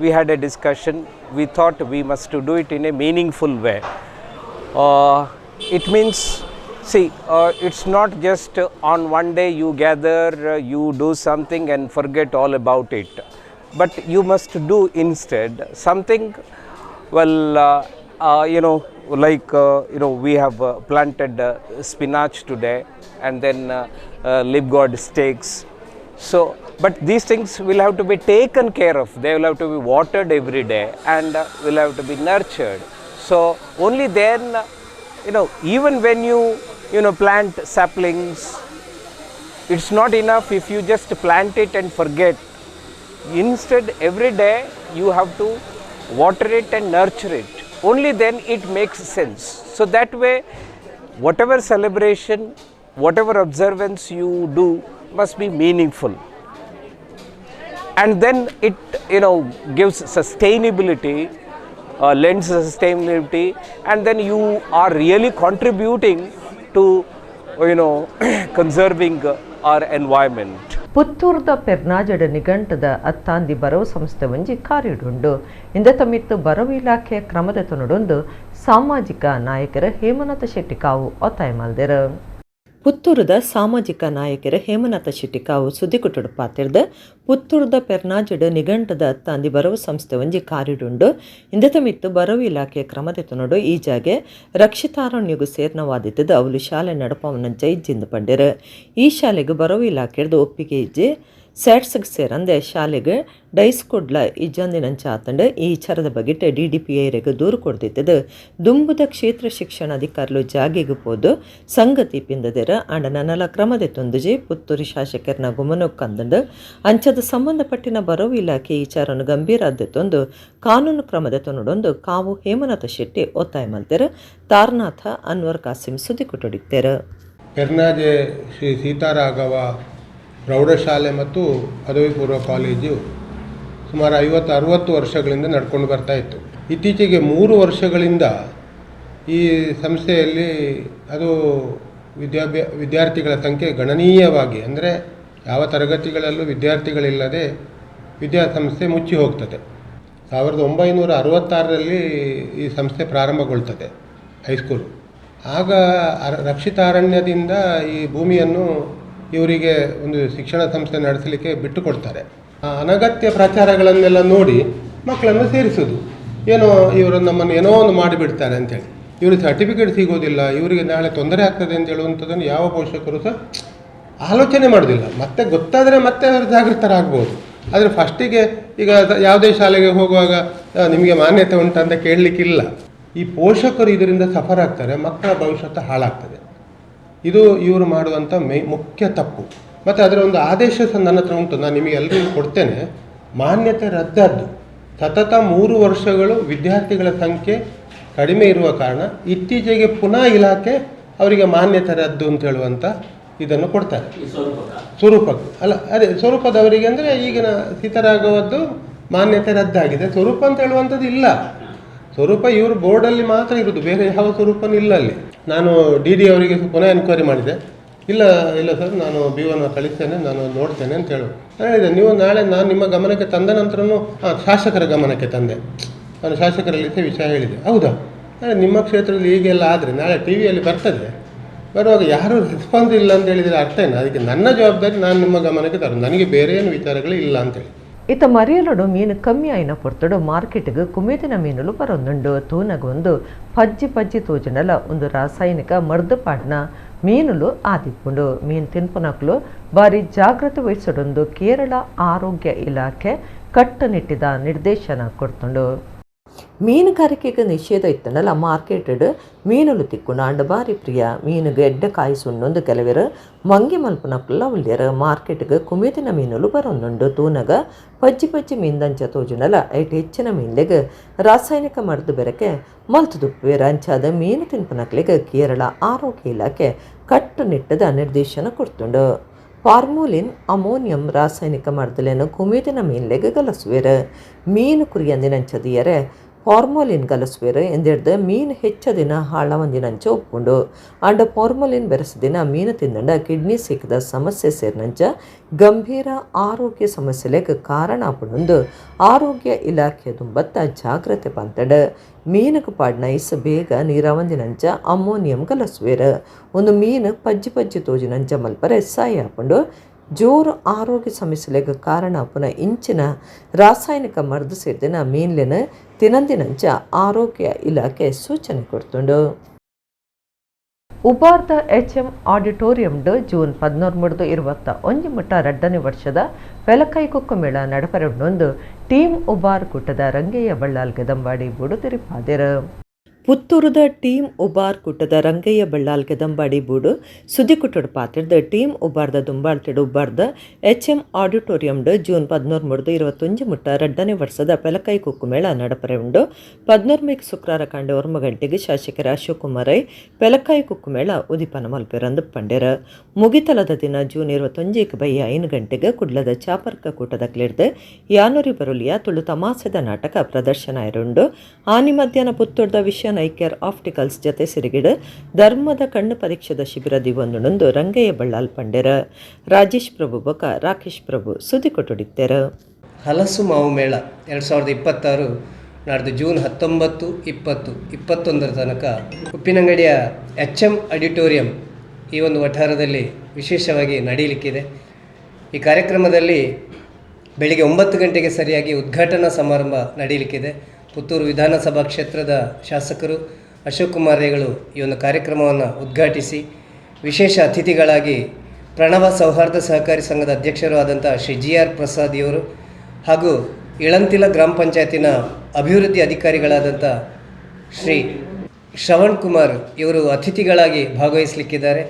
we had a discussion. We thought we must do it in a meaningful way. It means, it's not just on one day you gather, you do something and forget all about it. But you must do instead something, we have planted spinach today and then Libgod steaks. But these things will have to be taken care of. They will have to be watered every day and will have to be nurtured. So only then, even when you plant saplings, it's not enough if you just plant it and forget. Instead, every day you have to water it and nurture it. Only then it makes sense. So that way, whatever celebration, whatever observance you do must be meaningful. And then it gives sustainability, lends sustainability, and then you are really contributing to conserving our environment. ಪುತ್ತೂರ್ದ ಪೆರ್ನಾಜಡ ನಿಘಂಟದ ಅತ್ತಾಂದಿ ಬರವು ಸಂಸ್ಥೆ ಒಂಜಿ ಕಾರ್ಯಡುಂಡು ಇಂದ ತಮಿತ್ತು ಬರವು ಇಲಾಖೆಯ ಕ್ರಮದ ತೊನಡೊಂದು ಸಾಮಾಜಿಕ ನಾಯಕರ ಹೇಮನಾಥ ಶೆಟ್ಟಿ ಕಾವು ಒತ್ತಾಯ ಮಲ್ದೆರ. ಪುತ್ತೂರದ ಸಾಮಾಜಿಕ ನಾಯಕರ ಹೇಮನಾಥ ಶೆಟ್ಟಿ ಕಾವು ಸುದ್ದಿಕುಟ್ಟುಡು ಪಾತಿರ್ದ ಪುತ್ತೂರ್ದ ಪೆರ್ನಾಜಡ್ ನಿಘಂಟದ ಅತ್ತಾಂದಿ ಬರವು ಸಂಸ್ಥೆ ಒಂಜಿ ಕಾರ್ಯಡುಂಡು ಇಂದತ ಮಿತ್ತು ಬರವು ಇಲಾಖೆಯ ಕ್ರಮದೆತುನಡು ಈ ಜಾಗೆ ರಕ್ಷಿತಾರಣ್ಯಗೂ ಸೇರ್ನವಾದಿತ್ತದ ಅವಳು ಶಾಲೆ ನಡಪವನಂಚ ಇಜ್ಜಿಂದು ಪಂಡಿರ. ಈ ಶಾಲೆಗೆ ಬರವು ಇಲಾಖೆದು ಒಪ್ಪಿಗೆ ಇಜ್ಜಿ ಸ್ಯಾಟ್ಸ್ಗೆ ಸೇರಂದೆ ಶಾಲೆಗೆ ಡೈಸ್ ಕೊಡ್ಲ ಇಜ್ಜಂದಿನಂಚ ಆತಂಡ ಈ ವಿಚಾರದ ಬಗೆಟ್ DDPIರೆಗೆ ದೂರು ಕೊಡ್ದಿತ್ತದ ದುಂಬುದ ಕ್ಷೇತ್ರ ಶಿಕ್ಷಣಾಧಿಕಾರಿಲು ಜಾಗೆಗೆ ಪೋದು ಸಂಗತಿ ಪಿಂದದೆರ ಅಂಡ ನನಲ ಕ್ರಮದೆ ತೊಂದುಜಿ ಪುತ್ತೂರು ಶಾಸಕರನ ಗುಮನಕ್ಕೆ ಕಂದಂಡು ಅಂಚದ ಸಂಬಂಧಪಟ್ಟಿನ ಬರವು ಇಲಾಖೆ ಈ ವಿಚಾರವನ್ನು ಗಂಭೀರಾದ್ದೆ ತೊಂದು ಕಾನೂನು ಕ್ರಮದೆ ತೊನಡೊಂದು ಕಾವು ಹೇಮನಾಥ ಶೆಟ್ಟಿ ಒತ್ತಾಯ ಮಲ್ತೆರ. ತಾರನಾಥ ಅನ್ವರ್ ಕಾಸಿಂ ಸುದ್ದಿ ಕೊಟ್ಟೊಡಿತ್ತೇರ. ಪೆರ್ನಾಜೆ ಶ್ರೀ ಸೀತಾರಾಘವ ಪ್ರೌಢಶಾಲೆ ಮತ್ತು ಪದವಿ ಪೂರ್ವ ಕಾಲೇಜು ಸುಮಾರು 50-60 ವರ್ಷಗಳಿಂದ ನಡ್ಕೊಂಡು ಬರ್ತಾ ಇತ್ತು. ಇತ್ತೀಚೆಗೆ 3 ವರ್ಷಗಳಿಂದ ಈ ಸಂಸ್ಥೆಯಲ್ಲಿ ಅದು ವಿದ್ಯಾರ್ಥಿಗಳ ಸಂಖ್ಯೆ ಗಣನೀಯವಾಗಿ, ಅಂದರೆ ಯಾವ ತರಗತಿಗಳಲ್ಲೂ ವಿದ್ಯಾರ್ಥಿಗಳಿಲ್ಲದೆ ವಿದ್ಯಾಸಂಸ್ಥೆ ಮುಚ್ಚಿ ಹೋಗ್ತದೆ. 1966ರಲ್ಲಿ ಈ ಸಂಸ್ಥೆ ಪ್ರಾರಂಭಗೊಳ್ತದೆ, ಹೈಸ್ಕೂಲು. ಆಗ ರಕ್ಷಿತಾರಣ್ಯದಿಂದ ಈ ಭೂಮಿಯನ್ನು ಇವರಿಗೆ ಒಂದು ಶಿಕ್ಷಣ ಸಂಸ್ಥೆ ನಡೆಸಲಿಕ್ಕೆ ಬಿಟ್ಟು ಕೊಡ್ತಾರೆ. ಅನಗತ್ಯ ಪ್ರಚಾರಗಳನ್ನೆಲ್ಲ ನೋಡಿ ಮಕ್ಕಳನ್ನು ಸೇರಿಸೋದು, ಏನೋ ಇವರು ನಮ್ಮನ್ನು ಏನೋ ಒಂದು ಮಾಡಿಬಿಡ್ತಾರೆ ಅಂಥೇಳಿ. ಇವ್ರಿಗೆ ಸರ್ಟಿಫಿಕೇಟ್ ಸಿಗೋದಿಲ್ಲ, ಇವರಿಗೆ ನಾಳೆ ತೊಂದರೆ ಆಗ್ತದೆ ಅಂತ ಹೇಳುವಂಥದ್ದನ್ನು ಯಾವ ಪೋಷಕರು ಸಹ ಆಲೋಚನೆ ಮಾಡೋದಿಲ್ಲ. ಮತ್ತೆ ಗೊತ್ತಾದರೆ ಮತ್ತೆ ಅವರು ಜಾಗೃತರಾಗ್ಬೋದು. ಆದರೆ ಫಸ್ಟಿಗೆ ಈಗ ಯಾವುದೇ ಶಾಲೆಗೆ ಹೋಗುವಾಗ ನಿಮಗೆ ಮಾನ್ಯತೆ ಉಂಟು ಅಂತ ಕೇಳಲಿಕ್ಕಿಲ್ಲ. ಈ ಪೋಷಕರು ಇದರಿಂದ ಸಫರ್ ಆಗ್ತಾರೆ, ಮಕ್ಕಳ ಭವಿಷ್ಯತ್ತು ಹಾಳಾಗ್ತದೆ. ಇದು ಇವರು ಮಾಡುವಂಥ ಮುಖ್ಯ ತಪ್ಪು. ಮತ್ತು ಅದರ ಒಂದು ಆದೇಶ ಸಹ ನನ್ನ ಹತ್ರ ಉಂಟು, ನಾನು ನಿಮಗೆ ಎಲ್ಲರಿಗೂ ಕೊಡ್ತೇನೆ. ಮಾನ್ಯತೆ ರದ್ದಾದ್ದು ಸತತ 3 ವರ್ಷಗಳು ವಿದ್ಯಾರ್ಥಿಗಳ ಸಂಖ್ಯೆ ಕಡಿಮೆ ಇರುವ ಕಾರಣ ಇತ್ತೀಚೆಗೆ ಪುನಃ ಇಲಾಖೆ ಅವರಿಗೆ ಮಾನ್ಯತೆ ರದ್ದು ಅಂತ ಹೇಳುವಂಥ ಇದನ್ನು ಕೊಡ್ತಾರೆ. ಸ್ವರೂಪಕ್ಕೆ ಅಲ್ಲ, ಅದೇ ಸ್ವರೂಪದವರಿಗೆ ಅಂದರೆ ಈಗಿನ ಸೀತಾರಾಘವದ್ದು ಮಾನ್ಯತೆ ರದ್ದಾಗಿದೆ. ಸ್ವರೂಪ ಅಂತ ಹೇಳುವಂಥದ್ದು ಇಲ್ಲ. ಸ್ವರೂಪ ಇವರು ಬೋರ್ಡಲ್ಲಿ ಮಾತ್ರ ಇರೋದು, ಬೇರೆ ಯಾವ ಸ್ವರೂಪನೂ ಇಲ್ಲ ಅಲ್ಲಿ. ನಾನು DD ಅವರಿಗೆ ಪುನಃ ಎನ್ಕ್ವೈರಿ ಮಾಡಿದೆ. ಇಲ್ಲ ಸರ್, ನಾನು B1 ಕಳಿಸ್ತೇನೆ, ನಾನು ನೋಡ್ತೇನೆ ಅಂತ ನಾನು ಹೇಳಿದೆ. ನೀವು ನಾಳೆ ನಾನು ನಿಮ್ಮ ಗಮನಕ್ಕೆ ತಂದ ನಂತರನೂ ಶಾಸಕರ ಗಮನಕ್ಕೆ ತಂದೆ. ನಾನು ಶಾಸಕರಲ್ಲಿ ವಿಷಯ ಹೇಳಿದೆ. ಹೌದಾ, ನಿಮ್ಮ ಕ್ಷೇತ್ರದಲ್ಲಿ ಹೀಗೆಲ್ಲ ಆದರೆ ನಾಳೆ TV ಯಲ್ಲಿ ಬರ್ತದೆ. ಬರುವಾಗ ಯಾರೂ ರೆಸ್ಪಾನ್ಸ್ ಇಲ್ಲ ಅಂತ ಹೇಳಿದರೆ ಅರ್ಥ ಏನು? ಅದಕ್ಕೆ ನನ್ನ ಜವಾಬ್ದಾರಿ ನಾನು ನಿಮ್ಮ ಗಮನಕ್ಕೆ ತರೋದು, ನನಗೆ ಬೇರೆ ಏನು ವಿಚಾರಗಳು ಇಲ್ಲ ಅಂತೇಳಿ. ಇತ್ತ ಮರಿಯಲಡು ಮೀನು ಕಮ್ಮಿ అయిన ಪೊರ್ತಡು ಮಾರ್ಕೆಟ್ಗೆ ಕುಮೇದಿನ ಮೀನುಲು ಬರೊಂದುಂಡು. ತೂನಗೊಂದು ಪಜ್ಜಿ ತೋಜನಲ ಒಂದು ರಾಸಾಯನಿಕ ಮರ್ದಪಾಡ್ನ ಮೀನುಲು ಆದಿಪ್ಪುಂಡು. ಮೀನು ತಿನ್ಪುನಕ್ಲು ಬಾರಿ ಜಾಗ್ರತೆ ವಹಿಸೊಂದು ಕೇರಳ ಆರೋಗ್ಯ ಇಲಾಖೆ ಕಟ್ಟುನಿಟ್ಟಿದ ನಿರ್ದೇಶನ ಕೊಡ್ತುಂಡು. ಮೀನುಗಾರಿಕೆಗೆ ನಿಷೇಧ ಇತ್ತನಲ್ಲ ಮಾರ್ಕೆಟೆಡ್ ಮೀನುಲು ತಿಕ್ಕುಂಡು ಅಂಡ ಬಾರಿ ಪ್ರಿಯ. ಮೀನುಗೆ ಎಡ್ಡ ಕಾಯಿಸುಂಡು ಕೆಲವರು ಮಂಗಿ ಮಲ್ಪುನಕ್ಕುಲ್ಲ ಉಳ್ಳ್ಯರು. ಮಾರ್ಕೆಟ್ಗೆ ಕುಮೇದಿನ ಮೀನುಲು ಬರೊಂದುಂಡು. ತೂನಗ ಪಜ್ಜಿ ಮೀನ್ದಂಚ ತೋಜುನಲ ಐಟ್ ಹೆಚ್ಚಿನ ಮೀನ್ಲೆಗೆ ರಾಸಾಯನಿಕ ಮರ್ದು ಬೆರಕೆ ಮಲ್ತುದುಪ್ಪುವೆರ. ಅಂಚಾದ ಮೀನು ತಿನ್ಪುನಕ್ಲೆಗೆ ಕೇರಳ ಆರೋಗ್ಯ ಇಲಾಖೆ ಕಟ್ಟುನಿಟ್ಟದ ನಿರ್ದೇಶನ ಕೊಡ್ತುಂಡು. ಫಾರ್ಮುಲಿನ್ ಅಮೋನಿಯಂ ರಾಸಾಯನಿಕ ಮರ್ದಲೇನು ಕುಮೇದಿನ ಮೀನ್ಲೆಗೆ ಗಲಸುವೆರು. ಮೀನು ಕುರಿಯಂದಿನಂಚದಿಯರೆ ಫಾರ್ಮೋಲಿನ್ ಗಲಸುವೆರು ಎಂದಿಡ್ದು ಮೀನು ಹೆಚ್ಚದಿನ ಹಾಳವಂದಿನಂಚ ಒಪ್ಪುಂಡು. ಅಂಡ ಫಾರ್ಮೋಲಿನ್ ಬೆರೆಸದಿನ ಮೀನು ತಿಂದಂಡ ಕಿಡ್ನಿ ಸಿಕ್ಕದ ಸಮಸ್ಯೆ ಸೇರಿನಂಚ ಗಂಭೀರ ಆರೋಗ್ಯ ಸಮಸ್ಯೆಲೆಗೆ ಕಾರಣ ಆಪುಂಡು. ಆರೋಗ್ಯ ಇಲಾಖೆ ದುಂಬತ್ತ ಜಾಗ್ರತೆ ಪಂತಡ. ಮೀನುಗೆ ಪಾಡ್ನ ಇಸ ಬೇಗ ನೀರಾವಂದಿನಂಚ ಅಮೋನಿಯಂ ಗಲಸುವೆರು. ಒಂದು ಮೀನು ಪಜ್ಜಿ ತೋಜಿನಂಚ ಮಲ್ಪರೆ ಸಾಯ ಆಪುಂಡು. ಜೋರು ಆರೋಗ್ಯ ಸಮಸ್ಯೆಲೆಗೆ ಕಾರಣ ಪುನಃ ಇಂಚಿನ ರಾಸಾಯನಿಕ ಮರ್ದು ಸೇರಿದಿನ ಮೀನ್ಲೆನ ತಿನಂದಿನಂಚ ಆರೋಗ್ಯ ಇಲಾಖೆ ಸೂಚನೆ ಕೊಡ್ತುಂಡು. ಉಬಾರ್ದ HM ಆಡಿಟೋರಿಯಂಡ್ ಜೂನ್ 14-21 ಮುಟ್ಟ 2ನೇ ವರ್ಷದ ಬೆಲಕೈಕೊಕ್ಕ ಮೇಳ ನಡಪರೊಂದು ಟೀಮ್ ಉಬಾರ್ ಕೂಟದ ರಂಗಯ್ಯ ಬಳ್ಳಾಲ್ ಗೆದಂಬಾಡಿ ಬೂಡು ತಿರುಪಾದೆರು. ಪುತ್ತೂರದ ಟೀಮ್ ಉಬಾರ್ ಕೂಟದ ರಂಗಯ್ಯ ಬಳ್ಳಾಲ್ ಗೆದಂಬಾಡಿ ಬೂಡು ಸುದ್ದಿ ಕುಟ್ಟಡು ಪಾತಿರ್ದ ಟೀಮ್ ಉಬಾರ್ದ ದುಂಬಾಳ್ತಿಡು ಉಬಾರ್ದ HM ಆಡಿಟೋರಿಯಂಡ್ ಜೂನ್ 14-21 ಮುಟ್ಟ 2ನೇ ವರ್ಷದ ಬೆಲಕೈ ಕುಕ್ಕು ಮೇಳ ನಡಪರೆ ಉಂಡು. 14 ಶುಕ್ರವಾರ ಕಂಡು 1 ಗಂಟೆಗೆ ಶಾಸಕರ ಅಶೋಕ್ ಕುಮಾರ್ ರೈ ಬೆಲಕಾಯಿ ಕುಕ್ಕು ಮೇಳ ಉದಿಪನ ಮಲ್ಪೆರಂದು ಪಂಡೆರ. ಮುಗಿತಲದ ದಿನ ಜೂನ್ 21 ಬೈ 5 ಗಂಟೆಗೆ ಕುಡ್ಲದ ಚಾಪರ್ಕ ಕೂಟದ ಕ್ಲಿರ್ದು ಯಾನೂರಿ ಬರುಲಿಯ ತುಳು ತಮಾಸೆದ ನಾಟಕ ಪ್ರದರ್ಶನ ಇರುಂಡು. ಆನಿ ಮಧ್ಯಾಹ್ನ ಪುತ್ತೂರ್ದ ವಿಷಯ ನೈಕೇರ್ ಆಪ್ಟಿಕಲ್ಸ್ ಜೊತೆ ಸಿರಿಗಿಡ ಧರ್ಮದ ಕಣ್ಣು ಪರೀಕ್ಷೆದ ಶಿಬಿರ ದಿವೊಂದು ರಂಗಯ್ಯ ಬಳ್ಳಾಲ್ ಪಂಡೆರ. ರಾಜೇಶ್ ಪ್ರಭು ಬೊಕ ರಾಕೇಶ್ ಪ್ರಭು ಸುದ್ದಿ ಕೊಟ್ಟುಡಿತ್ತೆರ. ಹಲಸು ಮಾವು ಮೇಳ 2026 ನಾಡ್ದು ಜೂನ್ 19, 20, 21 ತನಕ ಉಪ್ಪಿನಂಗಡಿಯ HM ಆಡಿಟೋರಿಯಂ ಈ ಒಂದು ವಠಾರದಲ್ಲಿ ವಿಶೇಷವಾಗಿ ನಡೆಯಲಿಕ್ಕಿದೆ. ಈ ಕಾರ್ಯಕ್ರಮದಲ್ಲಿ ಬೆಳಿಗ್ಗೆ 9 ಗಂಟೆಗೆ ಸರಿಯಾಗಿ ಉದ್ಘಾಟನಾ ಸಮಾರಂಭ ನಡೆಯಲಿಕ್ಕಿದೆ. ಪುತ್ತೂರು ವಿಧಾನಸಭಾ ಕ್ಷೇತ್ರದ ಶಾಸಕರು ಅಶೋಕ್ ಕುಮಾರ್ ರೇಗಳು ಈ ಒಂದು ಕಾರ್ಯಕ್ರಮವನ್ನು ಉದ್ಘಾಟಿಸಿ ವಿಶೇಷ ಅತಿಥಿಗಳಾಗಿ ಪ್ರಣವ ಸೌಹಾರ್ದ ಸಹಕಾರಿ ಸಂಘದ ಅಧ್ಯಕ್ಷರು ಆದಂಥ ಶ್ರೀ GR ಪ್ರಸಾದ್ ಇವರು ಹಾಗೂ ಇಳಂತಿಲ ಗ್ರಾಮ ಪಂಚಾಯತಿನ ಅಭಿವೃದ್ಧಿ ಅಧಿಕಾರಿಗಳಾದಂಥ ಶ್ರೀ ಶ್ರವಣ್ ಕುಮಾರ್ ಇವರು ಅತಿಥಿಗಳಾಗಿ ಭಾಗವಹಿಸಲಿಕ್ಕಿದ್ದಾರೆ.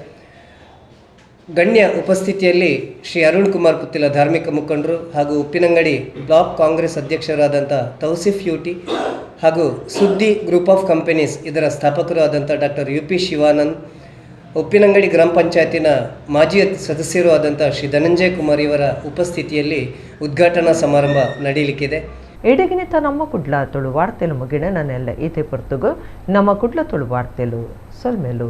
ಗಣ್ಯ ಉಪಸ್ಥಿತಿಯಲ್ಲಿ ಶ್ರೀ ಅರುಣ್ ಕುಮಾರ್ ಪುತ್ತಿಲ ಧಾರ್ಮಿಕ ಮುಖಂಡರು ಹಾಗೂ ಉಪ್ಪಿನಂಗಡಿ ಬ್ಲಾಕ್ ಕಾಂಗ್ರೆಸ್ ಅಧ್ಯಕ್ಷರಾದಂಥ ತೌಸಿಫ್ ಯೂಟಿ ಹಾಗೂ ಸುದ್ದಿ ಗ್ರೂಪ್ ಆಫ್ ಕಂಪನೀಸ್ ಇದರ ಸ್ಥಾಪಕರು ಆದಂಥ ಡಾಕ್ಟರ್ UP ಶಿವಾನಂದ್, ಉಪ್ಪಿನಂಗಡಿ ಗ್ರಾಮ ಪಂಚಾಯತಿನ ಮಾಜಿ ಸದಸ್ಯರು ಆದಂಥ ಶ್ರೀ ಧನಂಜಯ ಕುಮಾರ್ ಇವರ ಉಪಸ್ಥಿತಿಯಲ್ಲಿ ಉದ್ಘಾಟನಾ ಸಮಾರಂಭ ನಡೆಯಲಿಕ್ಕಿದೆ. ಎಡಗಿನಿತ ನಮ್ಮ ಕುಡ್ಲ ತುಳು ವಾರ್ತೆಲು ಮುಗಿಣ ನನ್ನೆಲ್ಲ ಈತೆ ಪೊರ್ತುಗು ನಮ್ಮ ಕುಡ್ಲ ತುಳು ವಾರ್ತೆಲು ಸೊಲ್ಮೆಲು.